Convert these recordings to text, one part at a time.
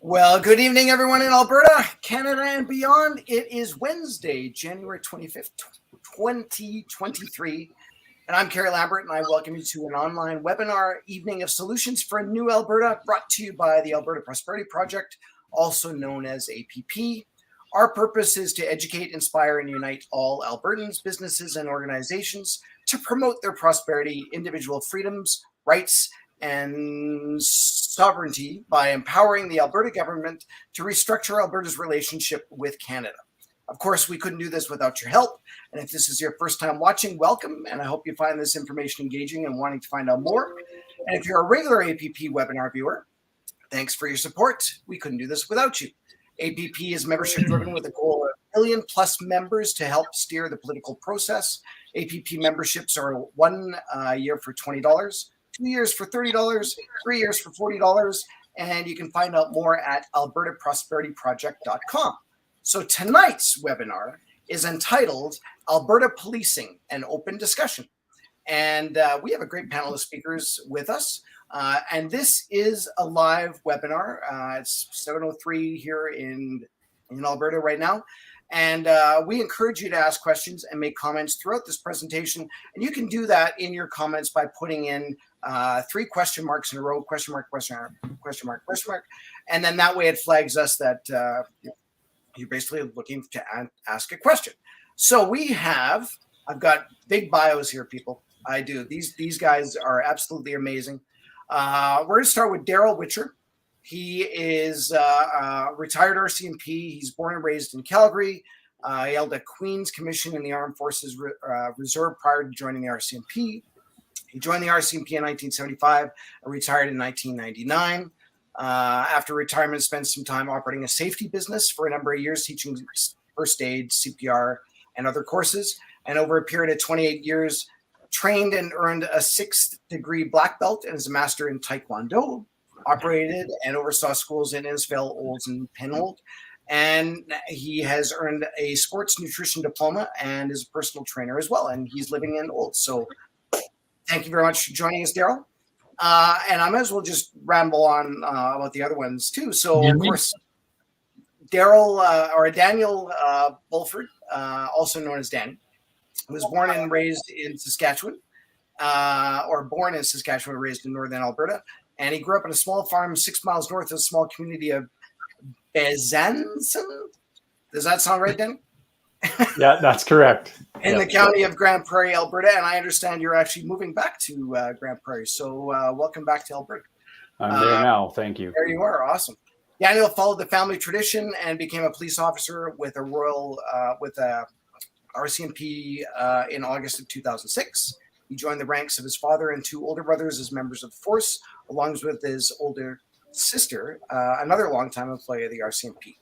Well, good evening, everyone in Alberta, Canada, and beyond. It is Wednesday, January 25th, 2023, and I'm Kerry Lambert, and I welcome you to an online webinar, Evening of Solutions for a New Alberta, brought to you by the Alberta Prosperity Project, also known as APP. Our purpose is to educate, inspire, and unite all Albertans, businesses, and organizations to promote their prosperity, individual freedoms, rights, and sovereignty by empowering the Alberta government to restructure Alberta's relationship with Canada. Of course, we couldn't do this without your help. And if this is your first time watching, welcome. And I hope you find this information engaging and wanting to find out more. And if you're a regular APP webinar viewer, thanks for your support. We couldn't do this without you. APP is membership driven with a goal of 1 million plus members to help steer the political process. APP memberships are 1 year for $20. 2 years for $30, 3 years for $40, and you can find out more at albertaprosperityproject.com. So tonight's webinar is entitled Alberta Policing, an Open Discussion. And we have a great panel of speakers with us. And this is a live webinar. It's 7:03 here in Alberta right now. And we encourage you to ask questions and make comments throughout this presentation. And you can do that in your comments by putting in 3 question marks in a row, question mark, question mark, question mark, question mark. And then that way it flags us that you're basically looking to ask a question. So I've got big bios here, people. I do. These guys are absolutely amazing. We're going to start with Darryl Witcher. He is a retired RCMP. He's born and raised in Calgary. He held a Queen's Commission in the Armed Forces Reserve prior to joining the RCMP. He joined the RCMP in 1975 and retired in 1999. After retirement, spent some time operating a safety business for a number of years, teaching first aid, CPR, and other courses. And over a period of 28 years, trained and earned a 6th degree black belt and is a master in Taekwondo. Operated and oversaw schools in Innisfail, Olds, and Penhold. And he has earned a sports nutrition diploma and is a personal trainer as well. And he's living in Olds. So thank you very much for joining us, Darryl. And I might as well just ramble on about the other ones too. So, of course, Daniel Bulford, also known as Danny, was born and raised in Saskatchewan, raised in northern Alberta. And he grew up on a small farm 6 miles north of the small community of Besançon. Does that sound right, Dan? Yeah, that's correct. In the county of Grande Prairie, Alberta. And I understand you're actually moving back to Grande Prairie. So welcome back to Alberta. I'm there now. Thank you. There you are. Awesome. Daniel followed the family tradition and became a police officer with a RCMP in August of 2006. He joined the ranks of his father and 2 older brothers as members of the force, along with his older sister, another longtime employee of the RCMP.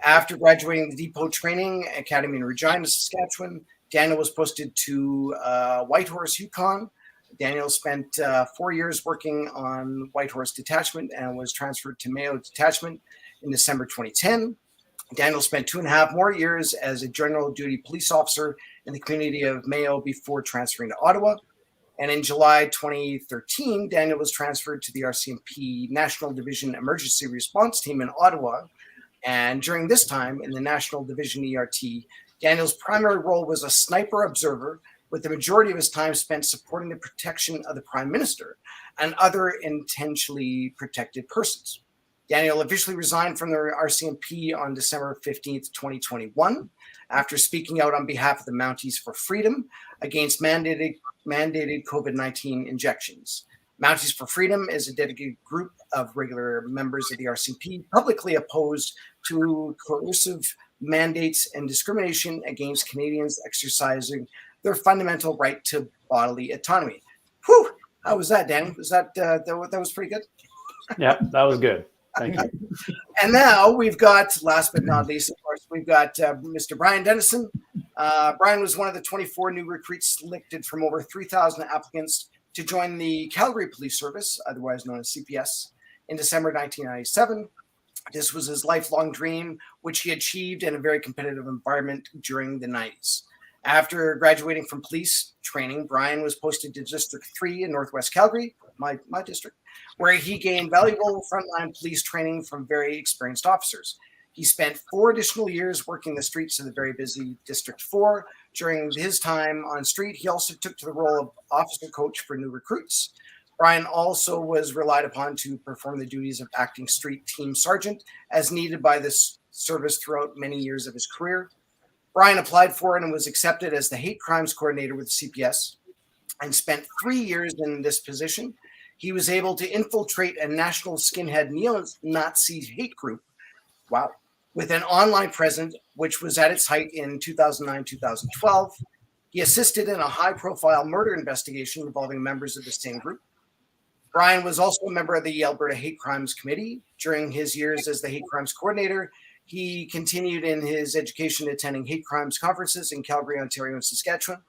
After graduating the Depot Training Academy in Regina, Saskatchewan, Daniel was posted to Whitehorse, Yukon. Daniel spent 4 years working on Whitehorse Detachment and was transferred to Mayo Detachment in December 2010. Daniel spent 2.5 more years as a general duty police officer in the community of Mayo before transferring to Ottawa. And in July 2013, Daniel was transferred to the RCMP National Division Emergency Response Team in Ottawa. And during this time in the National Division ERT, Daniel's primary role was a sniper observer, with the majority of his time spent supporting the protection of the Prime Minister and other intentionally protected persons. Daniel officially resigned from the RCMP on December 15th, 2021, after speaking out on behalf of the Mounties for Freedom against mandated COVID-19 injections. Mounties for Freedom is a dedicated group of regular members of the RCMP publicly opposed to coercive mandates and discrimination against Canadians exercising their fundamental right to bodily autonomy. Whew! How was that, Danny? Was that was pretty good? Yeah, that was good. Thank you. And now we've got, last but not least, of course, we've got Mr. Brian Denison. Brian was one of the 24 new recruits selected from over 3,000 applicants to join the Calgary Police Service, otherwise known as CPS, in December 1997. This was his lifelong dream, which he achieved in a very competitive environment during the 90s. After graduating from police training, Brian was posted to District 3 in Northwest Calgary, my district, where he gained valuable frontline police training from very experienced officers. He spent 4 additional years working the streets of the very busy District 4. During his time on street, he also took to the role of officer coach for new recruits. Brian also was relied upon to perform the duties of acting street team sergeant as needed by this service throughout many years of his career. Brian applied for and was accepted as the hate crimes coordinator with the CPS and spent 3 years in this position. He was able to infiltrate a national skinhead neo-Nazi hate group, wow, with an online presence, which was at its height in 2009-2012. He assisted in a high-profile murder investigation involving members of the same group. Brian was also a member of the Alberta Hate Crimes Committee. During his years as the hate crimes coordinator, he continued in his education attending hate crimes conferences in Calgary, Ontario, and Saskatchewan.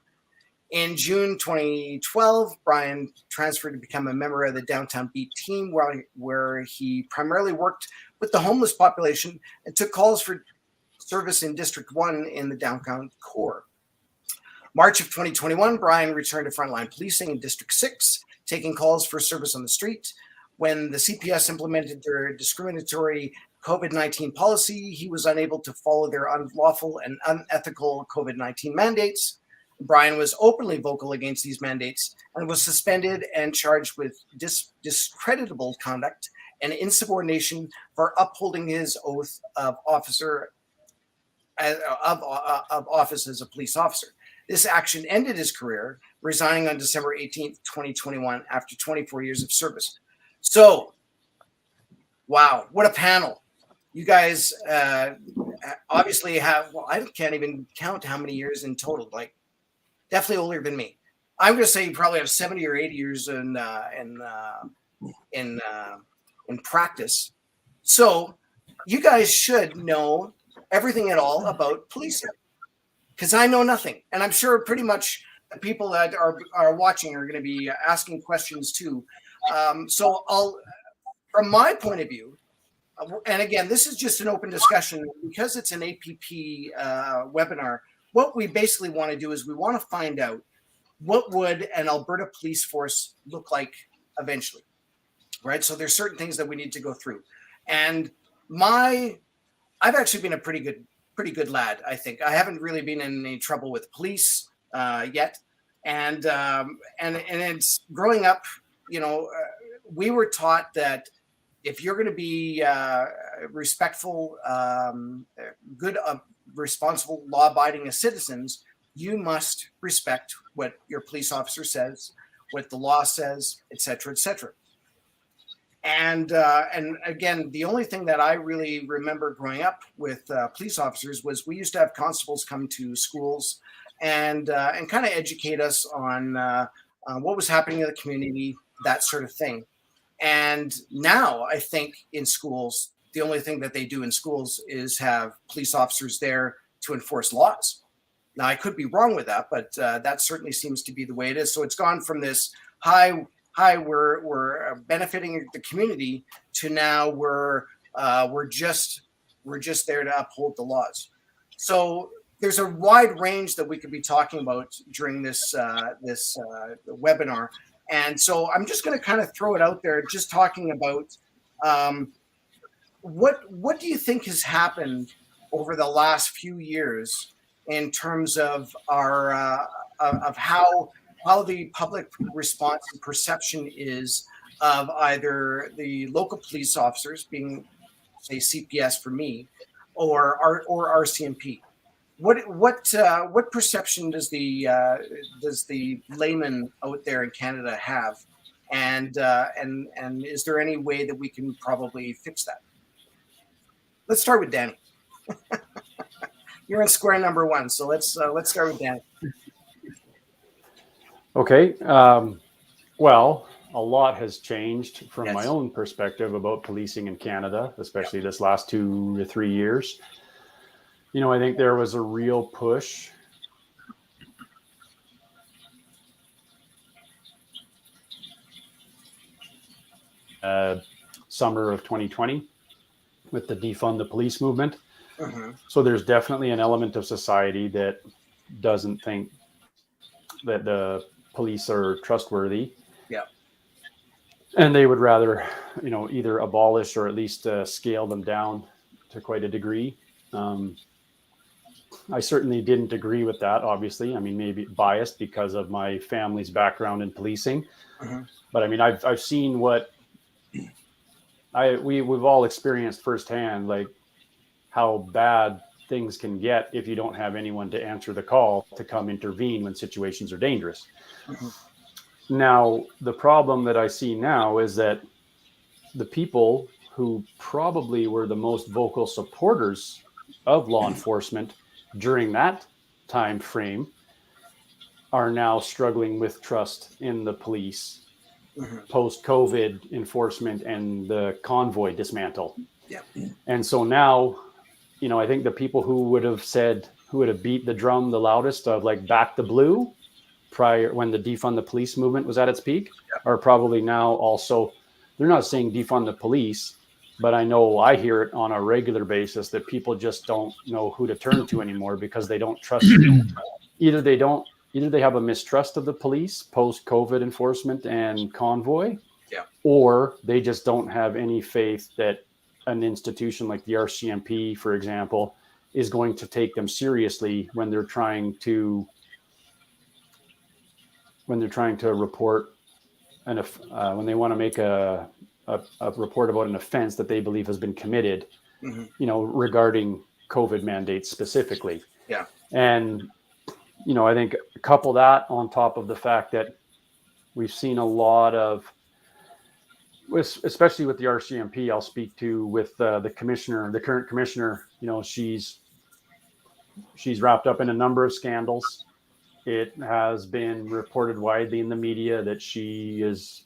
In June 2012, Brian transferred to become a member of the Downtown Beat team, where he primarily worked with the homeless population and took calls for service in District 1 in the downtown core. March of 2021, Brian returned to frontline policing in District 6, taking calls for service on the street. When the CPS implemented their discriminatory COVID-19 policy, he was unable to follow their unlawful and unethical COVID-19 mandates. Brian was openly vocal against these mandates and was suspended and charged with discreditable conduct and insubordination for upholding his oath of office as a police officer. This action ended his career, resigning on December 18th, 2021, after 24 years of service. So, wow, what a panel. You guys obviously have, well, I can't even count how many years in total, like definitely older than me. I'm going to say you probably have 70 or 80 years in practice. So you guys should know everything at all about policing, because I know nothing. And I'm sure pretty much the people that are watching are going to be asking questions too. So from my point of view, and again, this is just an open discussion because it's an APP webinar. What we basically want to do is we want to find out what would an Alberta Police Force look like eventually, right? So there's certain things that we need to go through. And I've actually been a pretty good lad, I think. I haven't really been in any trouble with police yet. And it's growing up, we were taught that if you're going to be respectful, good, responsible, law-abiding as citizens, you must respect what your police officer says, what the law says, et cetera, et cetera. And again, the only thing that I really remember growing up with police officers was we used to have constables come to schools and kind of educate us on what was happening in the community, that sort of thing. And now I think in schools, the only thing that they do in schools is have police officers there to enforce laws. Now, I could be wrong with that, but that certainly seems to be the way it is. So it's gone from this we're benefiting the community to now we're just there to uphold the laws. So there's a wide range that we could be talking about during this webinar. And so I'm just going to kind of throw it out there, just talking about what do you think has happened over the last few years in terms of our of how the public response and perception is of either the local police officers, being say CPS for me, or RCMP. What perception does the layman out there in Canada have, and is there any way that we can probably fix that? Let's start with Danny. You're in square number one, so let's start with Danny. Okay. Well, a lot has changed from Yes. my own perspective about policing in Canada, especially this last 2 to 3 years. I think there was a real push summer of 2020 with the defund the police movement. Mm-hmm. So there's definitely an element of society that doesn't think that the police are trustworthy. Yeah. And they would rather, either abolish or at least scale them down to quite a degree. I certainly didn't agree with that, obviously. I mean, maybe biased because of my family's background in policing. Mm-hmm. But I mean, I've seen what we've all experienced firsthand, like how bad things can get if you don't have anyone to answer the call to come intervene when situations are dangerous. Mm-hmm. Now, the problem that I see now is that the people who probably were the most vocal supporters of law enforcement during that time frame are now struggling with trust in the police. Mm-hmm. Post-COVID enforcement and the convoy dismantle. Yeah. And so now, I think the people who would have beat the drum the loudest of like back the blue prior when the defund the police movement was at its peak, are probably now also, they're not saying defund the police, but I hear it on a regular basis that people just don't know who to turn to anymore because they don't trust either they have a mistrust of the police post-COVID enforcement and convoy, or they just don't have any faith that an institution like the RCMP, for example, is going to take them seriously when they're trying to report when they want to make a report about an offense that they believe has been committed, mm-hmm. Regarding COVID mandates specifically. Yeah. And, I think couple that on top of the fact that we've seen a lot of, especially with the RCMP, I'll speak to with the current commissioner, she's wrapped up in a number of scandals. It has been reported widely in the media that she is,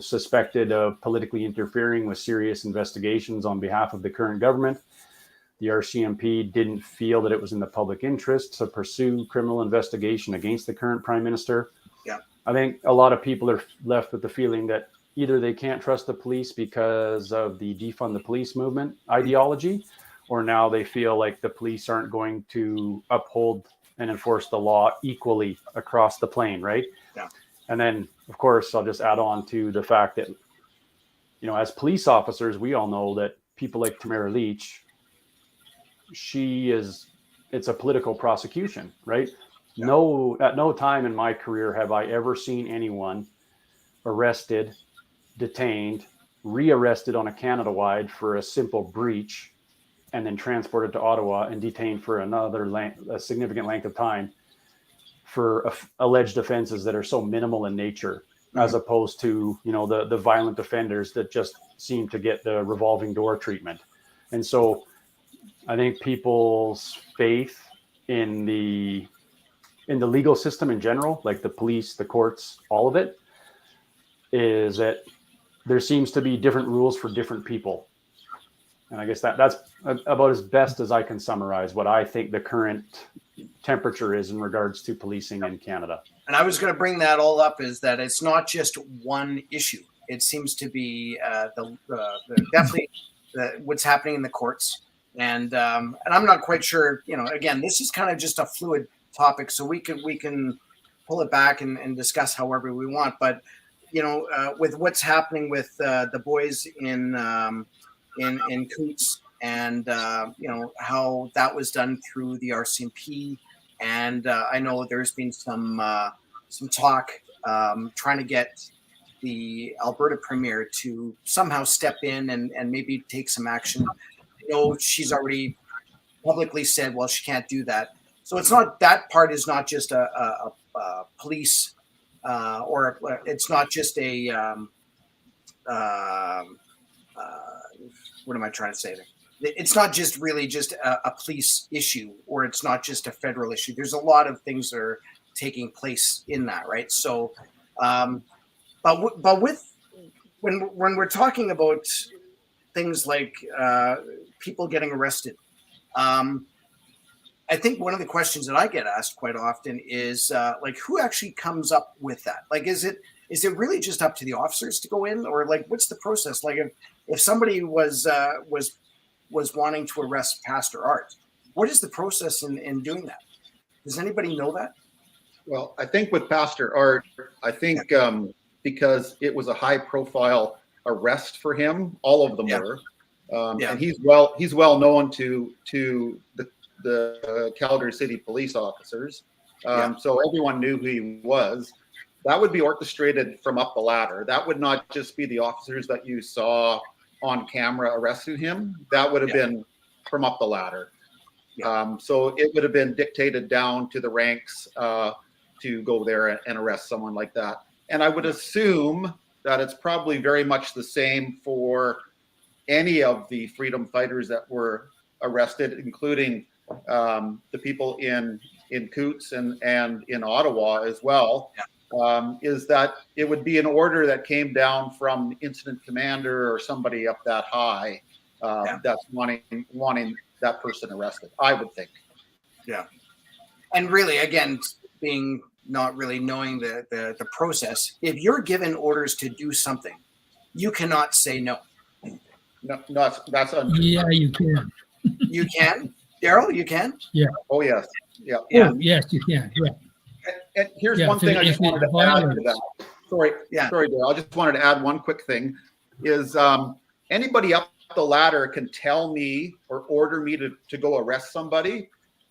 suspected of politically interfering with serious investigations on behalf of the current government. The RCMP didn't feel that it was in the public interest to pursue criminal investigation against the current prime minister. Yeah. I think a lot of people are left with the feeling that either they can't trust the police because of the defund the police movement ideology, or now they feel like the police aren't going to uphold and enforce the law equally across the plane, right? Yeah. And then, of course, I'll just add on to the fact that, as police officers, we all know that people like Tamara Leach, it's a political prosecution, right? Yeah. At no time in my career have I ever seen anyone arrested, detained, rearrested on a Canada-wide for a simple breach, and then transported to Ottawa and detained for a significant length of time for alleged offenses that are so minimal in nature, mm-hmm. as opposed to, the violent offenders that just seem to get the revolving door treatment. And so I think people's faith in the legal system in general, like the police, the courts, all of it, is that there seems to be different rules for different people. And I guess that's about as best as I can summarize what I think the current temperature is in regards to policing in Canada. And I was going to bring that all up, is that it's not just one issue. It seems to be definitely what's happening in the courts. And I'm not quite sure, again, this is kind of just a fluid topic, so we can pull it back and discuss however we want. But, with what's happening with the boys in Coots and how that was done through the RCMP. And I know there's been some talk trying to get the Alberta Premier to somehow step in and maybe take some action. She's already publicly said, well, she can't do that. So it's not, that part is not just a police or it's not just a what am I trying to say there? It's not just really just a police issue, or it's not just a federal issue. There's a lot of things that are taking place in that, right? So, but with when we're talking about things like people getting arrested, I think one of the questions that I get asked quite often is like, who actually comes up with that? Like, is it really just up to the officers to go in, or like, what's the process? Like, if somebody was wanting to arrest Pastor Art, what is the process in doing that? Does anybody know that? Well, I think with Pastor Art, I think because it was a high-profile arrest for him, all of them were, and he's well known to the Calgary City police officers, so everyone knew who he was. That would be orchestrated from up the ladder. That would not just be the officers that you saw on camera arresting him. That would have been from up the ladder. So it would have been dictated down to the ranks to go there and arrest someone like that. And I would assume that it's probably very much the same for any of the freedom fighters that were arrested, including the people in Coutts and in Ottawa as well. Is that it would be an order that came down from incident commander or somebody up that high that's wanting that person arrested, I would think. Yeah. And really, again, being not really knowing the process, if you're given orders to do something, you cannot say no. No, that's yeah, you can. You can? Darryl, you can? Yeah. Oh, yes. Yeah. Oh, yes, you can. Yeah. And here's one thing I just wanted to add to that. Sorry, Darryl. I just wanted to add one quick thing. Is anybody up the ladder can tell me or order me to go arrest somebody,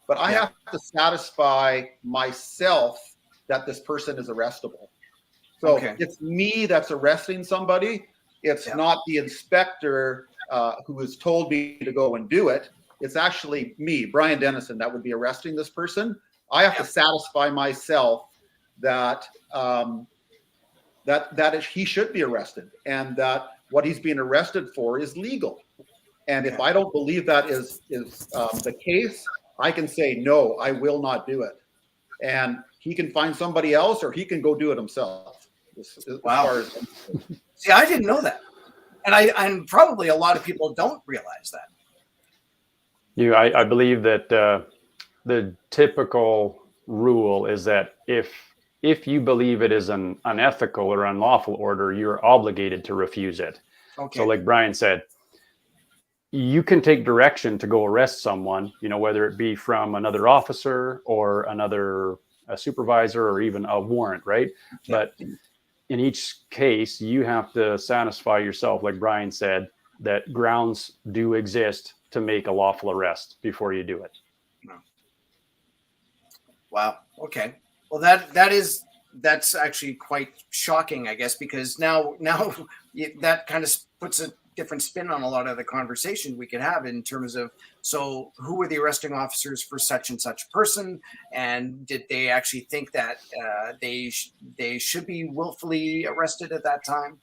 but I have to satisfy myself that this person is arrestable. So it's me that's arresting somebody. It's not the inspector who has told me to go and do it. It's actually me, Brian Denison, that would be arresting this person. I have to satisfy myself that he should be arrested, and that what he's being arrested for is legal. And if I don't believe that is the case, I can say, no, I will not do it. And he can find somebody else, or he can go do it himself. Wow. See, I didn't know that. And probably a lot of people don't realize that. I believe that the typical rule is that if you believe it is an unethical or unlawful order, you're obligated to refuse it. So like Brian said, you can take direction to go arrest someone, whether it be from another officer or a supervisor or even a warrant, right? But in each case, you have to satisfy yourself, like Brian said, that grounds do exist to make a lawful arrest before you do it. Wow. Okay. Well, that's actually quite shocking, I guess, because now that kind of puts a different spin on a lot of the conversation we could have in terms of, so who were the arresting officers for such and such person, and did they actually think that they should be willfully arrested at that time?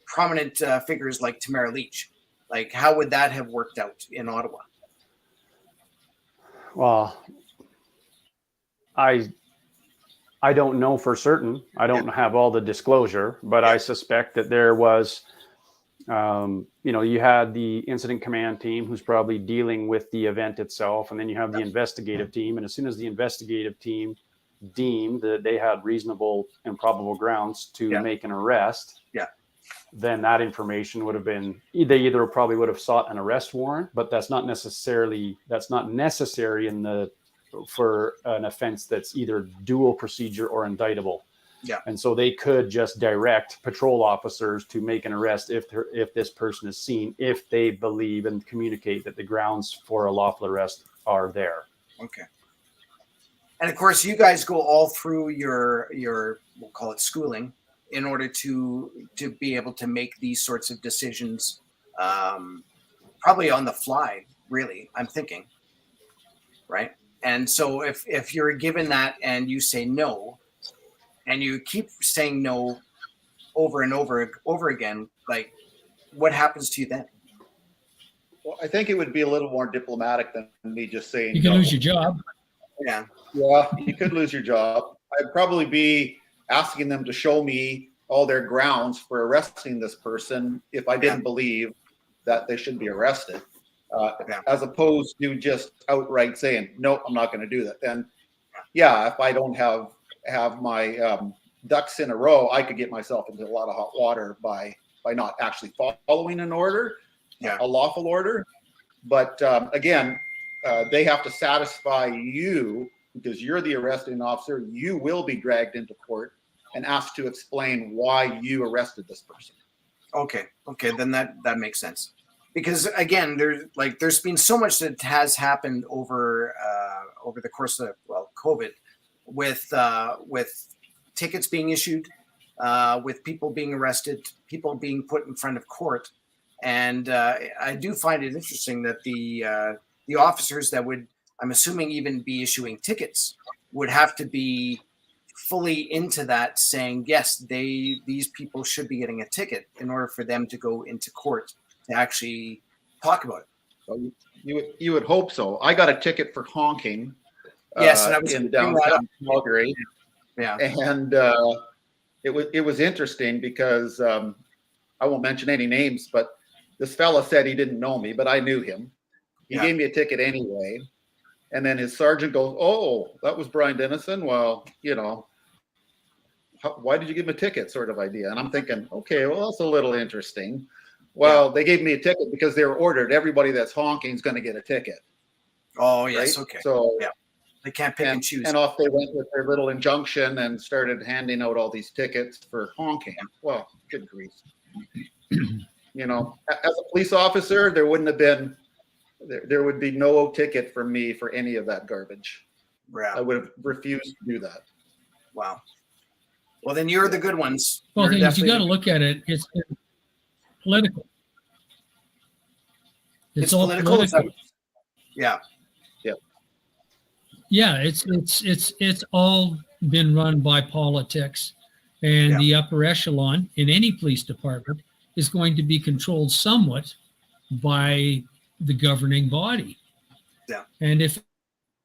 Prominent figures like Tamara Leach, like how would that have worked out in Ottawa? Well, I don't know for certain. I don't have all the disclosure, but I suspect that there was, you had the incident command team who's probably dealing with the event itself, and then you have the investigative team. And as soon as the investigative team deemed that they had reasonable and probable grounds to make an arrest, then that information would have been, they either probably would have sought an arrest warrant, but that's not necessary for an offense that's either dual procedure or indictable. Yeah. And so they could just direct patrol officers to make an arrest if this person is seen, if they believe and communicate that the grounds for a lawful arrest are there. Okay. And of course, you guys go all through your we'll call it schooling in order to be able to make these sorts of decisions, probably on the fly. Really, I'm thinking, right? And so if you're given that and you say no, and you keep saying no over and over again, like, what happens to you then? Well, I think it would be a little more diplomatic than me just saying You can no. lose your job. Yeah. Yeah, you could lose your job. I'd probably be asking them to show me all their grounds for arresting this person if I didn't believe that they should be arrested, as opposed to just outright saying, no, I'm not going to do that. Then, yeah, if I don't have my ducks in a row, I could get myself into a lot of hot water by not actually following an order, a lawful order. But again, they have to satisfy you because you're the arresting officer. You will be dragged into court and asked to explain why you arrested this person. Okay, then that makes sense. Because again, there's been so much that has happened over the course of COVID, with tickets being issued, with people being arrested, people being put in front of court, and I do find it interesting that the officers that would, I'm assuming, even be issuing tickets would have to be fully into that, saying yes, these people should be getting a ticket in order for them to go into court to actually talk about it. So you would hope so. I got a ticket for honking. Yes, and I was in downtown Calgary. Yeah, and it was interesting because I won't mention any names, but this fella said he didn't know me, but I knew him. He gave me a ticket anyway. And then his sergeant goes, "Oh, that was Brian Denison. Well, why did you give him a ticket?" sort of idea. And I'm thinking, okay, well, that's a little interesting. Well, they gave me a ticket because they were ordered. Everybody that's honking is going to get a ticket. Oh, yes. Right? Okay. So they can't pick and choose. And off they went with their little injunction and started handing out all these tickets for honking. Well, good grief. As a police officer, there would be no ticket for me for any of that garbage. Yeah. I would have refused to do that. Wow. Well, then you're the good ones. Well, you got to look at it. It's political. It's all political. Yeah. Yeah, it's all been run by politics, and the upper echelon in any police department is going to be controlled somewhat by the governing body. Yeah. And if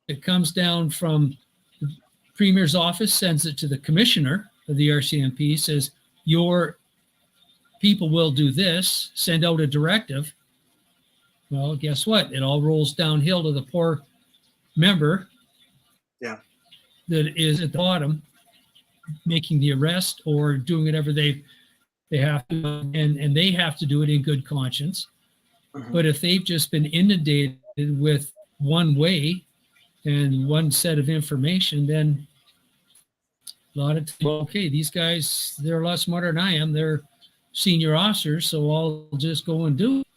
it comes down from the Premier's office, sends it to the commissioner of the RCMP, says, your people will do this, send out a directive. Well, guess what? It all rolls downhill to the poor member that is at the bottom making the arrest or doing whatever they have to, and they have to do it in good conscience. Mm-hmm. But if they've just been inundated with one way and one set of information, then a lot of times, okay, these guys, they're a lot smarter than I am. They're senior officers, so I'll just go and do it.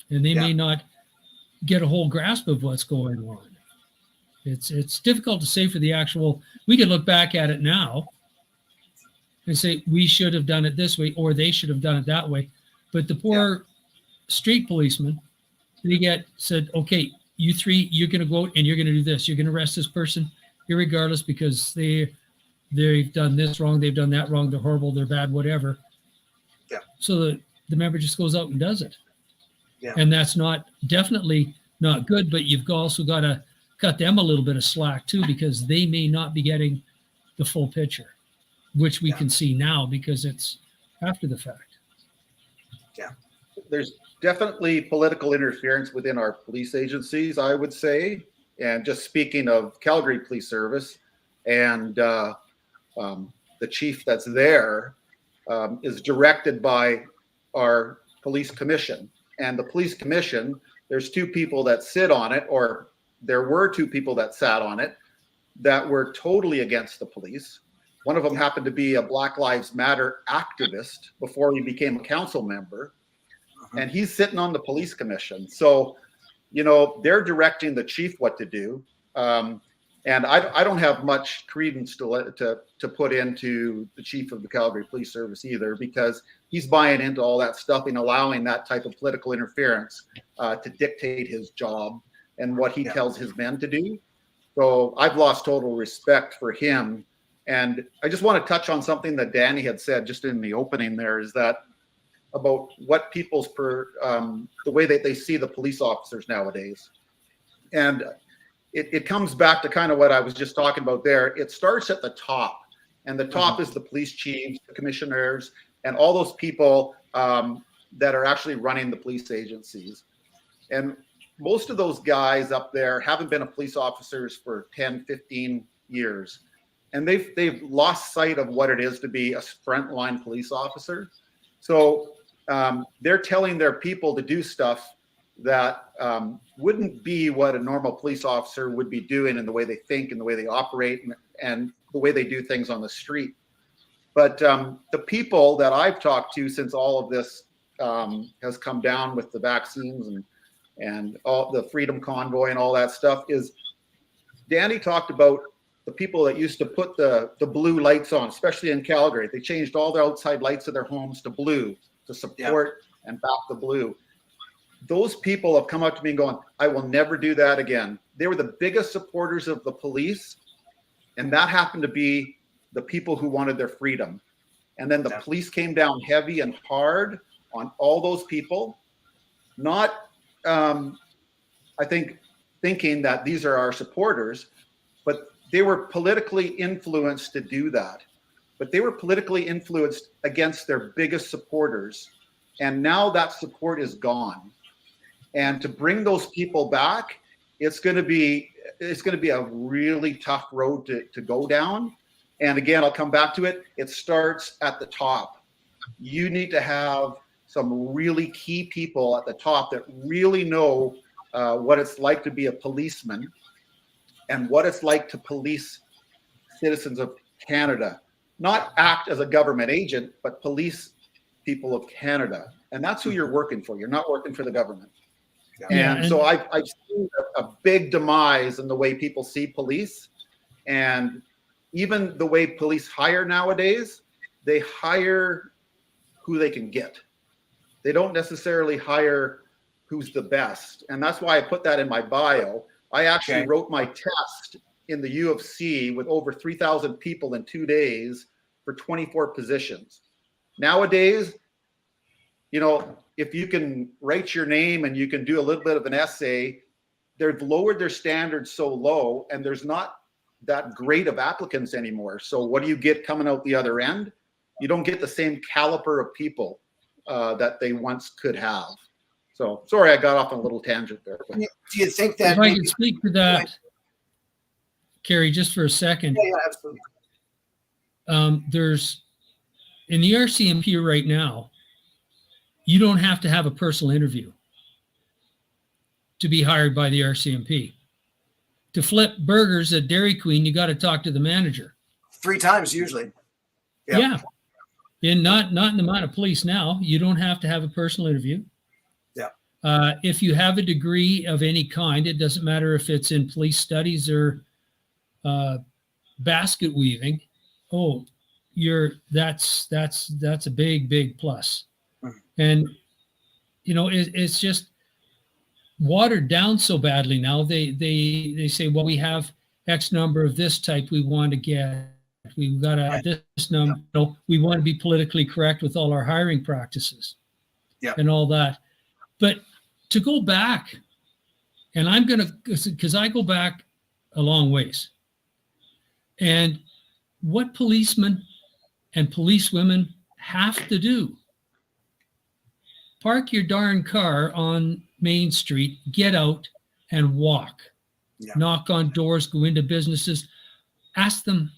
And they may not get a whole grasp of what's going on. It's difficult to say for the actual, we could look back at it now and say, we should have done it this way, or they should have done it that way. But the poor street policeman, they said, okay, you three, you're going to go out and you're going to do this. You're going to arrest this person irregardless because they've done this wrong. They've done that wrong. They're horrible. They're bad, whatever. Yeah. So the member just goes out and does it. Yeah. And that's definitely not good, but you've also got to cut them a little bit of slack too, because they may not be getting the full picture, which we can see now because it's after the fact. Yeah. There's definitely political interference within our police agencies, I would say. And just speaking of Calgary Police Service and the chief that's there is directed by our police commission. And the police commission, there's two people that sit on it, or there were two people that sat on it that were totally against the police. One of them happened to be a Black Lives Matter activist before he became a council member. And he's sitting on the police commission. So, you know, they're directing the chief what to do. And I don't have much credence to put into the chief of the Calgary Police Service either, because he's buying into all that stuff and allowing that type of political interference to dictate his job and what he tells his men to do. So I've lost total respect for him. And I just want to touch on something that Danny had said just in the opening there, is that about what people's the way that they see the police officers nowadays. And it comes back to kind of what I was just talking about there. It starts at the top, and the top is the police chiefs, the commissioners, and all those people that are actually running the police agencies. And most of those guys up there haven't been police officers for 10, 15 years. And they've lost sight of what it is to be a frontline police officer. So they're telling their people to do stuff that wouldn't be what a normal police officer would be doing in the way they think and the way they operate and the way they do things on the street. But the people that I've talked to since all of this has come down with the vaccines and all the Freedom Convoy and all that stuff, is Danny talked about the people that used to put the blue lights on, especially in Calgary. They changed all the outside lights of their homes to blue to support and back the blue. Those people have come up to me and going, I will never do that again. They were the biggest supporters of the police, and that happened to be the people who wanted their freedom. And then the police came down heavy and hard on all those people, not, I think, thinking that these are our supporters, but they were politically influenced to do that. But they were politically influenced against their biggest supporters. And now that support is gone. And to bring those people back, it's going to be a really tough road to go down. And again, I'll come back to it. It starts at the top. You need to have some really key people at the top that really know what it's like to be a policeman and what it's like to police citizens of Canada. Not act as a government agent, but police people of Canada. And that's who you're working for. You're not working for the government. And so I've seen a big demise in the way people see police, and even the way police hire nowadays. They hire who they can get. They don't necessarily hire who's the best. And that's why I put that in my bio. I actually wrote my test in the U of C with over 3,000 people in 2 days for 24 positions. Nowadays, you know, if you can write your name and you can do a little bit of an essay, they've lowered their standards so low, and there's not that great of applicants anymore. So what do you get coming out the other end? You don't get the same caliber of people that they once could have. So sorry, I got off on a little tangent there. But. Do you think that? If I can speak to that, Kerry, just for a second. Yeah, absolutely. There's in the RCMP right now, you don't have to have a personal interview to be hired by the RCMP. To flip burgers at Dairy Queen, you got to talk to the manager. 3 times usually. Yeah. And not in the amount of police now. You don't have to have a personal interview. Yeah. If you have a degree of any kind, it doesn't matter if it's in police studies or basket weaving. Oh, that's a big plus. And you know, it's just watered down so badly now. They say, well, we have X number of this type we want to get. We've got this number. You know, we want to be politically correct with all our hiring practices, and all that. But to go back, and I'm gonna, because I go back a long ways, and what policemen and policewomen have to do. Park your darn car on Main Street, get out and walk. Knock on doors, go into businesses, ask them,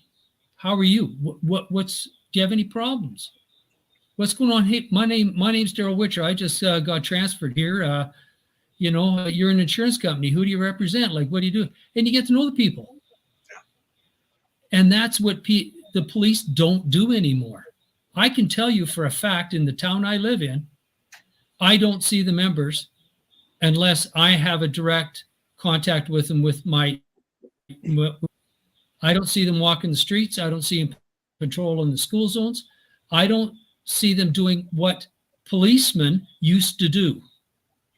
how are you? Do you have any problems? What's going on? Hey, my name's Darryl Witcher. I just got transferred here. You know, you're an insurance company. Who do you represent? Like, what do you do? And you get to know the people. And that's what the police don't do anymore. I can tell you for a fact, in the town I live in, I don't see the members unless I have a direct contact with them with my, I don't see them walking the streets. I don't see them patrolling the school zones. I don't see them doing what policemen used to do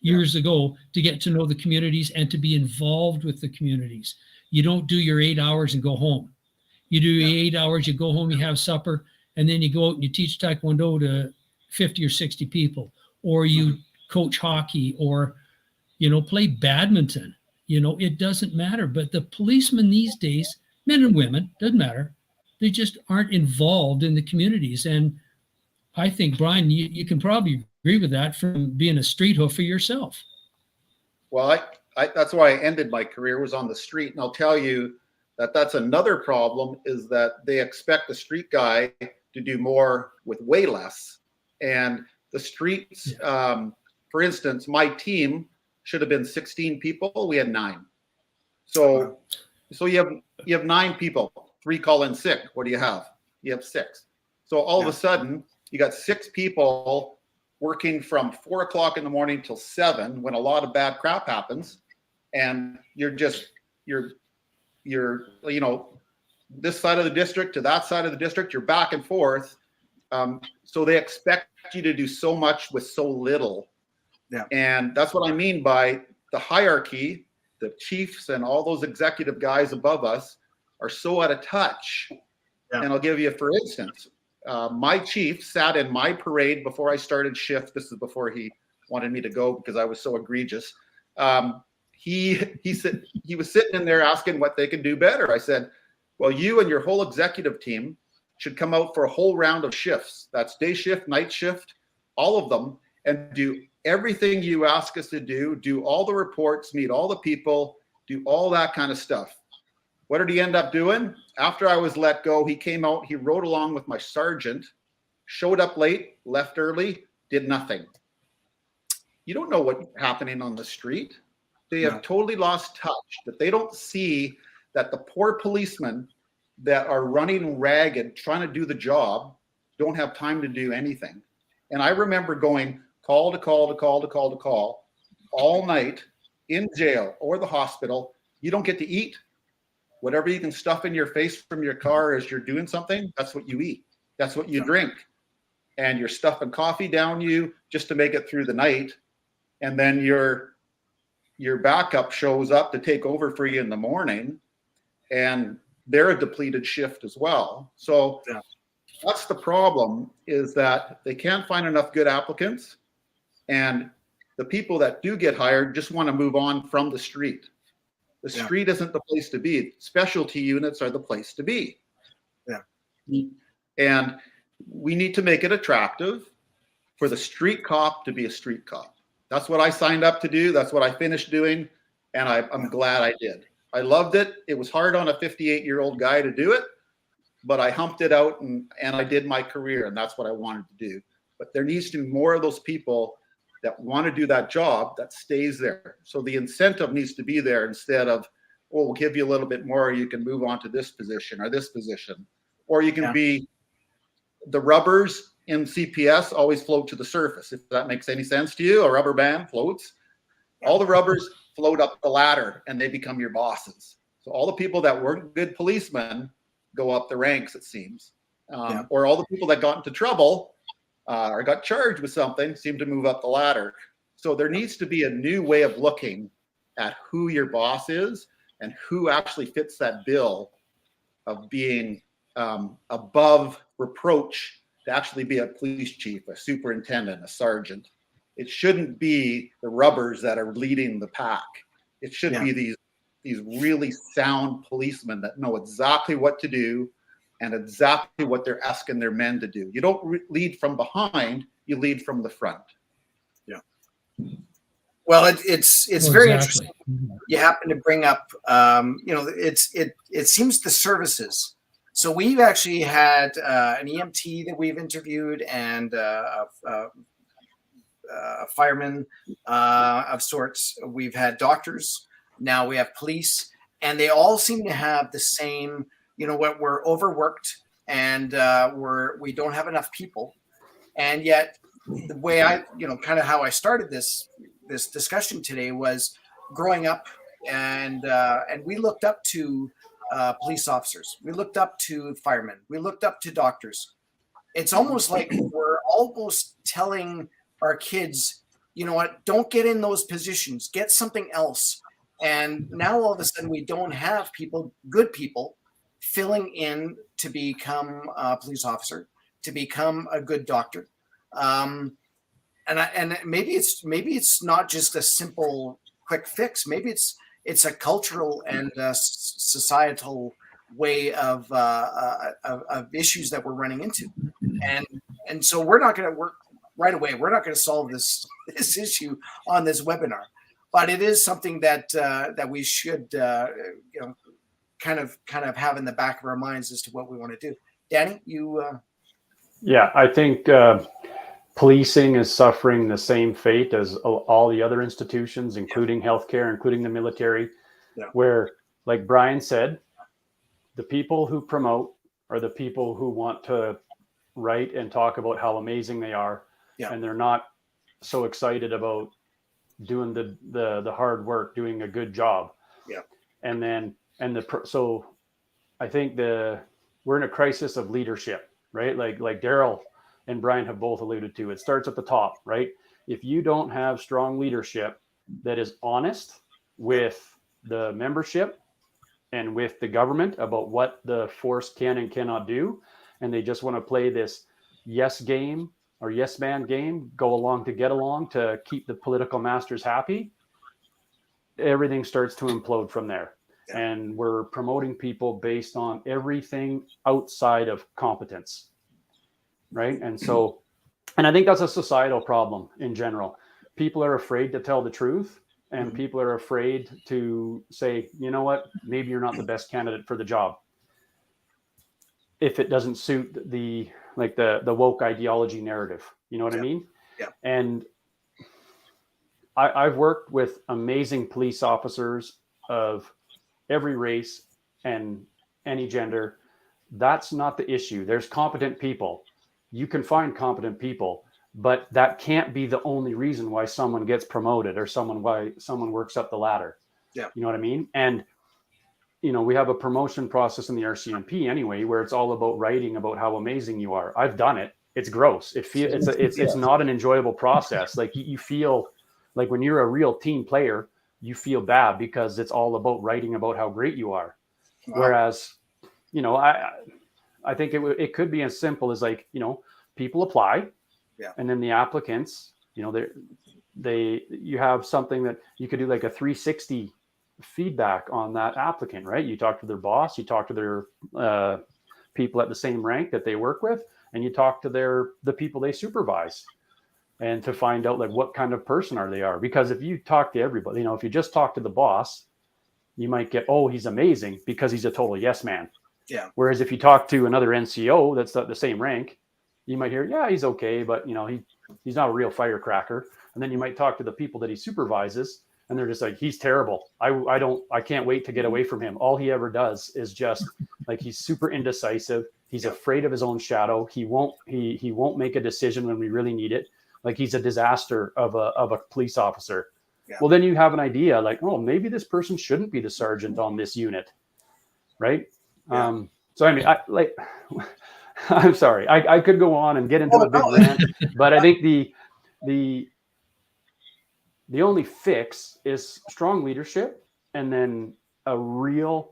years ago to get to know the communities and to be involved with the communities. You don't do your 8 hours and go home. You do your 8 hours, you go home, you have supper, and then you go out and you teach Taekwondo to 50 or 60 people, or you coach hockey, or, play badminton. It doesn't matter. But the policemen these days, men and women, doesn't matter. They just aren't involved in the communities. And I think, Brian, you can probably agree with that from being a street hoofer yourself. Well, that's why I ended my career, was on the street. And I'll tell you that that's another problem, is that they expect the street guy to do more with way less. And the streets, for instance, my team should have been 16 people. We had 9. So you have 9 people, 3 call in sick. What do you have? You have 6. So all of a sudden you got 6 people working from 4 o'clock in the morning till 7, when a lot of bad crap happens. And you're this side of the district to that side of the district, you're back and forth. So they expect you to do so much with so little. Yeah. And that's what I mean by the hierarchy. The chiefs and all those executive guys above us are so out of touch. Yeah. And I'll give you, for instance, my chief sat in my parade before I started shift. This is before he wanted me to go because I was so egregious. He said, he was sitting in there asking what they could do better. I said, well, you and your whole executive team should come out for a whole round of shifts. That's day shift, night shift, all of them, and do everything you ask us to do all the reports, meet all the people, do all that kind of stuff. What did he end up doing? After I was let go, he came out, he rode along with my sergeant, showed up late, left early, did nothing. You don't know what's happening on the street. They have totally lost touch, that they don't see that the poor policemen that are running ragged, trying to do the job, don't have time to do anything. And I remember going call to call to call to call to call all night in jail or the hospital. You don't get to eat. Whatever you can stuff in your face from your car as you're doing something, that's what you eat. That's what you drink. And you're stuffing coffee down you just to make it through the night. And then your backup shows up to take over for you in the morning, and they're a depleted shift as well. So that's the problem, is that they can't find enough good applicants, and the people that do get hired just want to move on from the street. The street isn't the place to be. Specialty units are the place to be. Yeah. And we need to make it attractive for the street cop to be a street cop. That's what I signed up to do. That's what I finished doing. And I'm glad I did. I loved it. It was hard on a 58-year-old guy to do it, but I humped it out and I did my career, and that's what I wanted to do. But there needs to be more of those people that want to do that job that stays there. So the incentive needs to be there, instead of, oh, we'll give you a little bit more, you can move on to this position or this position. Or you can be, the rubbers in CPS always float to the surface. If that makes any sense to you, a rubber band floats. All the rubbers float up the ladder and they become your bosses. So all the people that weren't good policemen go up the ranks, it seems. Or all the people that got into trouble or got charged with something seem to move up the ladder. So there needs to be a new way of looking at who your boss is and who actually fits that bill of being above reproach to actually be a police chief, a superintendent, a sergeant. It shouldn't be the rubbers that are leading the pack. It should be these really sound policemen that know exactly what to do and exactly what they're asking their men to do. You don't lead from behind, you lead from the front. Yeah. Well, it's very interesting. You happen to bring up, it seems the services. So we've actually had an EMT that we've interviewed, and a fireman of sorts. We've had doctors. Now we have police, and they all seem to have the same, we're overworked and we don't have enough people. And yet, the way I, kind of how I started this discussion today was growing up, and we looked up to police officers, we looked up to firemen, we looked up to doctors. It's almost like we're almost telling our kids, you know what, don't get in those positions, get something else. And now all of a sudden we don't have people, good people, filling in to become a police officer, to become a good doctor. And maybe it's not just a simple quick fix. Maybe it's a cultural and societal way of issues that we're running into. And so we're not going to work right away. We're not going to solve this issue on this webinar, but it is something that we should kind of have in the back of our minds as to what we want to do. Danny, you. Yeah, I think policing is suffering the same fate as all the other institutions, including healthcare, including the military, where, like Brian said, the people who promote are the people who want to write and talk about how amazing they are, and they're not so excited about doing the hard work, doing a good job. So I think we're in a crisis of leadership, right? Like Darryl and Brian have both alluded to. It starts at the top, right? If you don't have strong leadership that is honest with the membership and with the government about what the force can and cannot do, and they just want to play this yes game or yes man game, go along to get along to keep the political masters happy, everything starts to implode from there. And we're promoting people based on everything outside of competence, right? And I think that's a societal problem in general. People are afraid to tell the truth, and people are afraid to say, you know what, maybe you're not the best candidate for the job if it doesn't suit the woke ideology narrative. You know what I mean? Yeah. And I've worked with amazing police officers of every race and any gender. That's not the issue. There's competent people. You can find competent people, but that can't be the only reason why someone gets promoted or why someone works up the ladder. Yeah. You know what I mean? And, we have a promotion process in the RCMP anyway, where it's all about writing about how amazing you are. I've done it. It's gross. It's not an enjoyable process. Like you feel like when you're a real team player, you feel bad because it's all about writing about how great you are. Wow. Whereas, I think it could be as simple as people apply, and then the applicants, you have something that you could do like a 360 feedback on that applicant, right? You talk to their boss, you talk to their people at the same rank that they work with, and you talk to the people they supervise, and to find out like what kind of person they are. Because if you talk to everybody, if you just talk to the boss, you might get, oh, he's amazing because he's a total yes man. Yeah. Whereas if you talk to another NCO that's the same rank, you might hear, yeah, he's okay, but he's not a real firecracker. And then you might talk to the people that he supervises, and they're just like, he's terrible. I can't wait to get away from him. All he ever does is just like, he's super indecisive. He's afraid of his own shadow. He won't make a decision when we really need it. Like he's a disaster of a police officer. Yeah. Well, then you have an idea like, oh, maybe this person shouldn't be the sergeant on this unit. Right. Yeah. So, I mean, I'm sorry, I could go on and get into a big rant, but I think the only fix is strong leadership, and then a real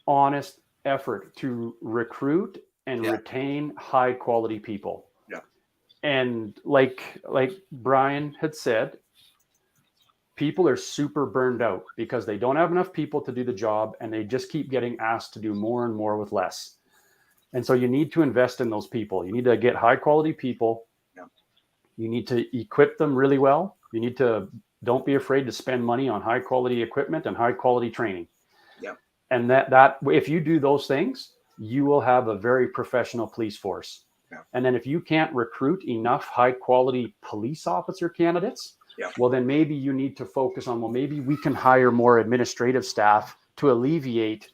honest effort to recruit and retain high quality people. Yeah. And like Brian had said, people are super burned out because they don't have enough people to do the job, and they just keep getting asked to do more and more with less. And so you need to invest in those people. You need to get high quality people. Yeah. You need to equip them really well. You need to, don't be afraid to spend money on high quality equipment and high quality training. Yeah. And that if you do those things, you will have a very professional police force. Yeah. And then if you can't recruit enough high quality police officer candidates, well, then maybe you need to focus on, well, maybe we can hire more administrative staff to alleviate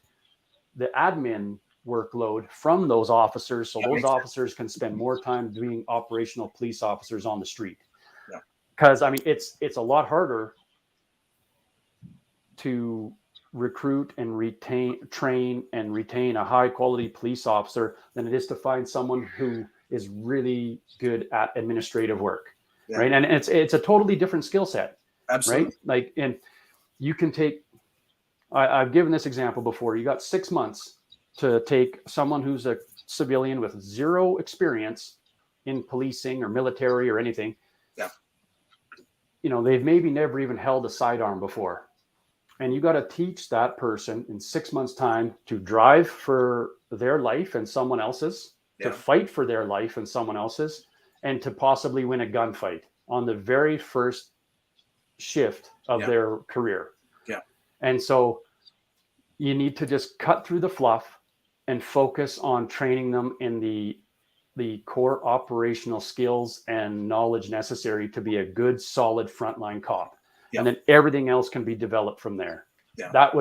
the admin workload from those officers, so That those makes sense. officers can spend more time being operational police officers on the street. Yeah. Because I mean, it's a lot harder to recruit and train and retain a high quality police officer than it is to find someone who is really good at administrative work. Yeah. Right. And it's a totally different skill set. Absolutely. Right. Like, and you can take, I've given this example before. You got 6 months to take someone who's a civilian with zero experience in policing or military or anything. Yeah. You know, they've maybe never even held a sidearm before. And you got to teach that person in 6 months' time to drive for their life and someone else's, to fight for their life and someone else's, and to possibly win a gunfight on the very first shift of their career. Yeah. And so you need to just cut through the fluff and focus on training them in the core operational skills and knowledge necessary to be a good, solid frontline cop. Yeah. And then everything else can be developed from there. Yeah.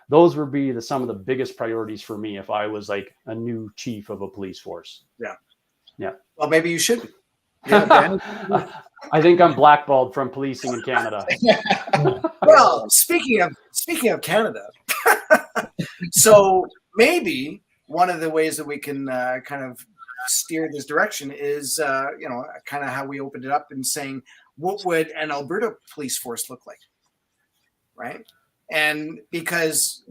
Those would be some of the biggest priorities for me if I was like a new chief of a police force. Yeah. Yeah. Well, maybe you should be. Yeah, I think I'm blackballed from policing in Canada. Well, speaking of Canada, so maybe one of the ways that we can kind of steer this direction is, kind of how we opened it up and saying, what would an Alberta police force look like? Right. And because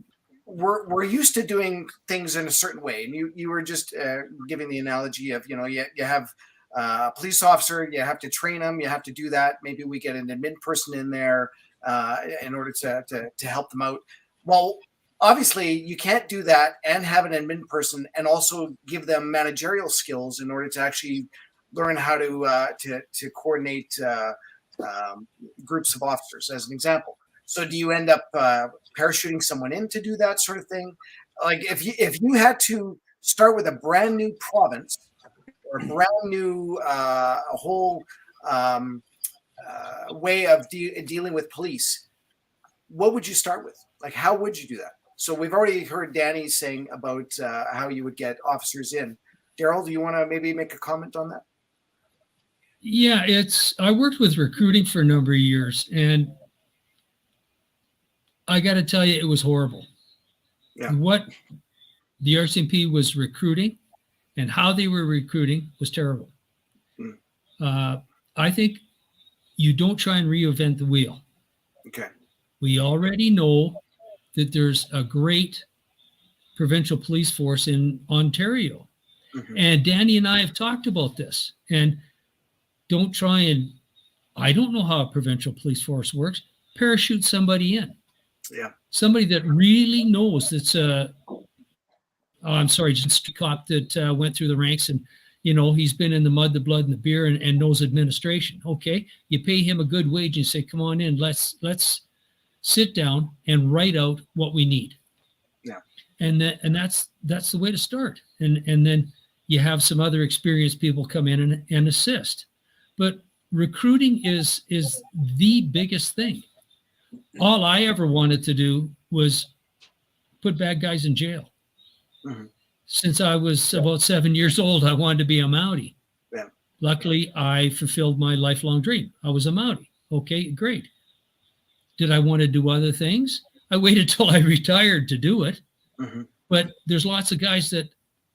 we're used to doing things in a certain way. And you were just giving the analogy of, you have a police officer, you have to train them, you have to do that. Maybe we get an admin person in there in order to help them out. Well, obviously you can't do that and have an admin person and also give them managerial skills in order to actually learn how to coordinate groups of officers, as an example. So do you end up parachuting someone in to do that sort of thing? Like if you had to start with a brand new province or a brand new whole way of dealing with police, what would you start with? Like, how would you do that? So we've already heard Danny saying about how you would get officers in. Darryl, do you want to maybe make a comment on that? Yeah, I worked with recruiting for a number of years, and I got to tell you, it was horrible. Yeah. What the RCMP was recruiting and how they were recruiting was terrible. I think you don't try and reinvent the wheel. Okay. We already know that there's a great provincial police force in Ontario. Mm-hmm. And Danny and I have talked about this. And don't try and, I don't know how a provincial police force works, parachute somebody in. Yeah. Somebody that really knows that's just a cop that went through the ranks and, he's been in the mud, the blood, and the beer and knows administration. Okay. You pay him a good wage and say, come on in, let's sit down and write out what we need. Yeah. And that's the way to start. And then you have some other experienced people come in and assist. But recruiting is the biggest thing. All I ever wanted to do was put bad guys in jail. Mm-hmm. Since I was about 7 years old, I wanted to be a Mountie. Yeah. Luckily, I fulfilled my lifelong dream. I was a Mountie. Okay, great. Did I want to do other things? I waited till I retired to do it. Mm-hmm. But there's lots of guys that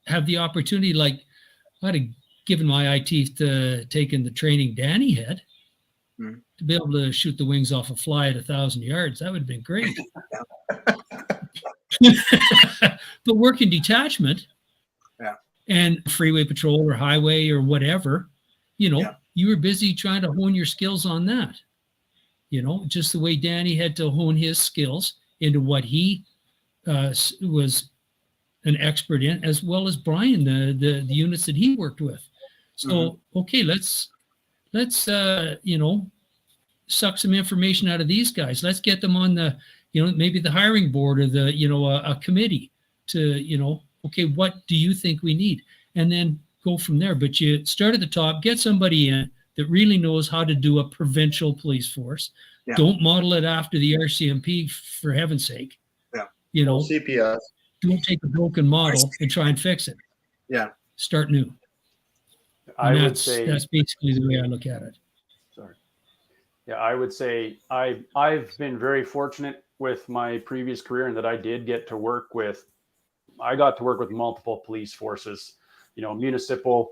have the opportunity, like I'd have given my eye teeth to taking the training Danny had. Mm-hmm. To be able to shoot the wings off a fly at 1,000 yards, that would have been great. But working detachment and freeway patrol or highway or whatever, you were busy trying to hone your skills on that. Just the way Danny had to hone his skills into what he was an expert in, as well as Brian, the units that he worked with. So, okay, let's suck some information out of these guys. Let's get them on the, maybe the hiring board or the, a committee to, okay, what do you think we need? And then go from there. But you start at the top, get somebody in that really knows how to do a provincial police force. Yeah. Don't model it after the RCMP, for heaven's sake. Yeah. CPS. Don't take a broken model and try and fix it. Yeah. Start new. I And would say that's basically the way I look at it. sorry. Yeah, I would say I've been very fortunate with my previous career in that I did get to work with. I got to work with multiple police forces, you know, municipal,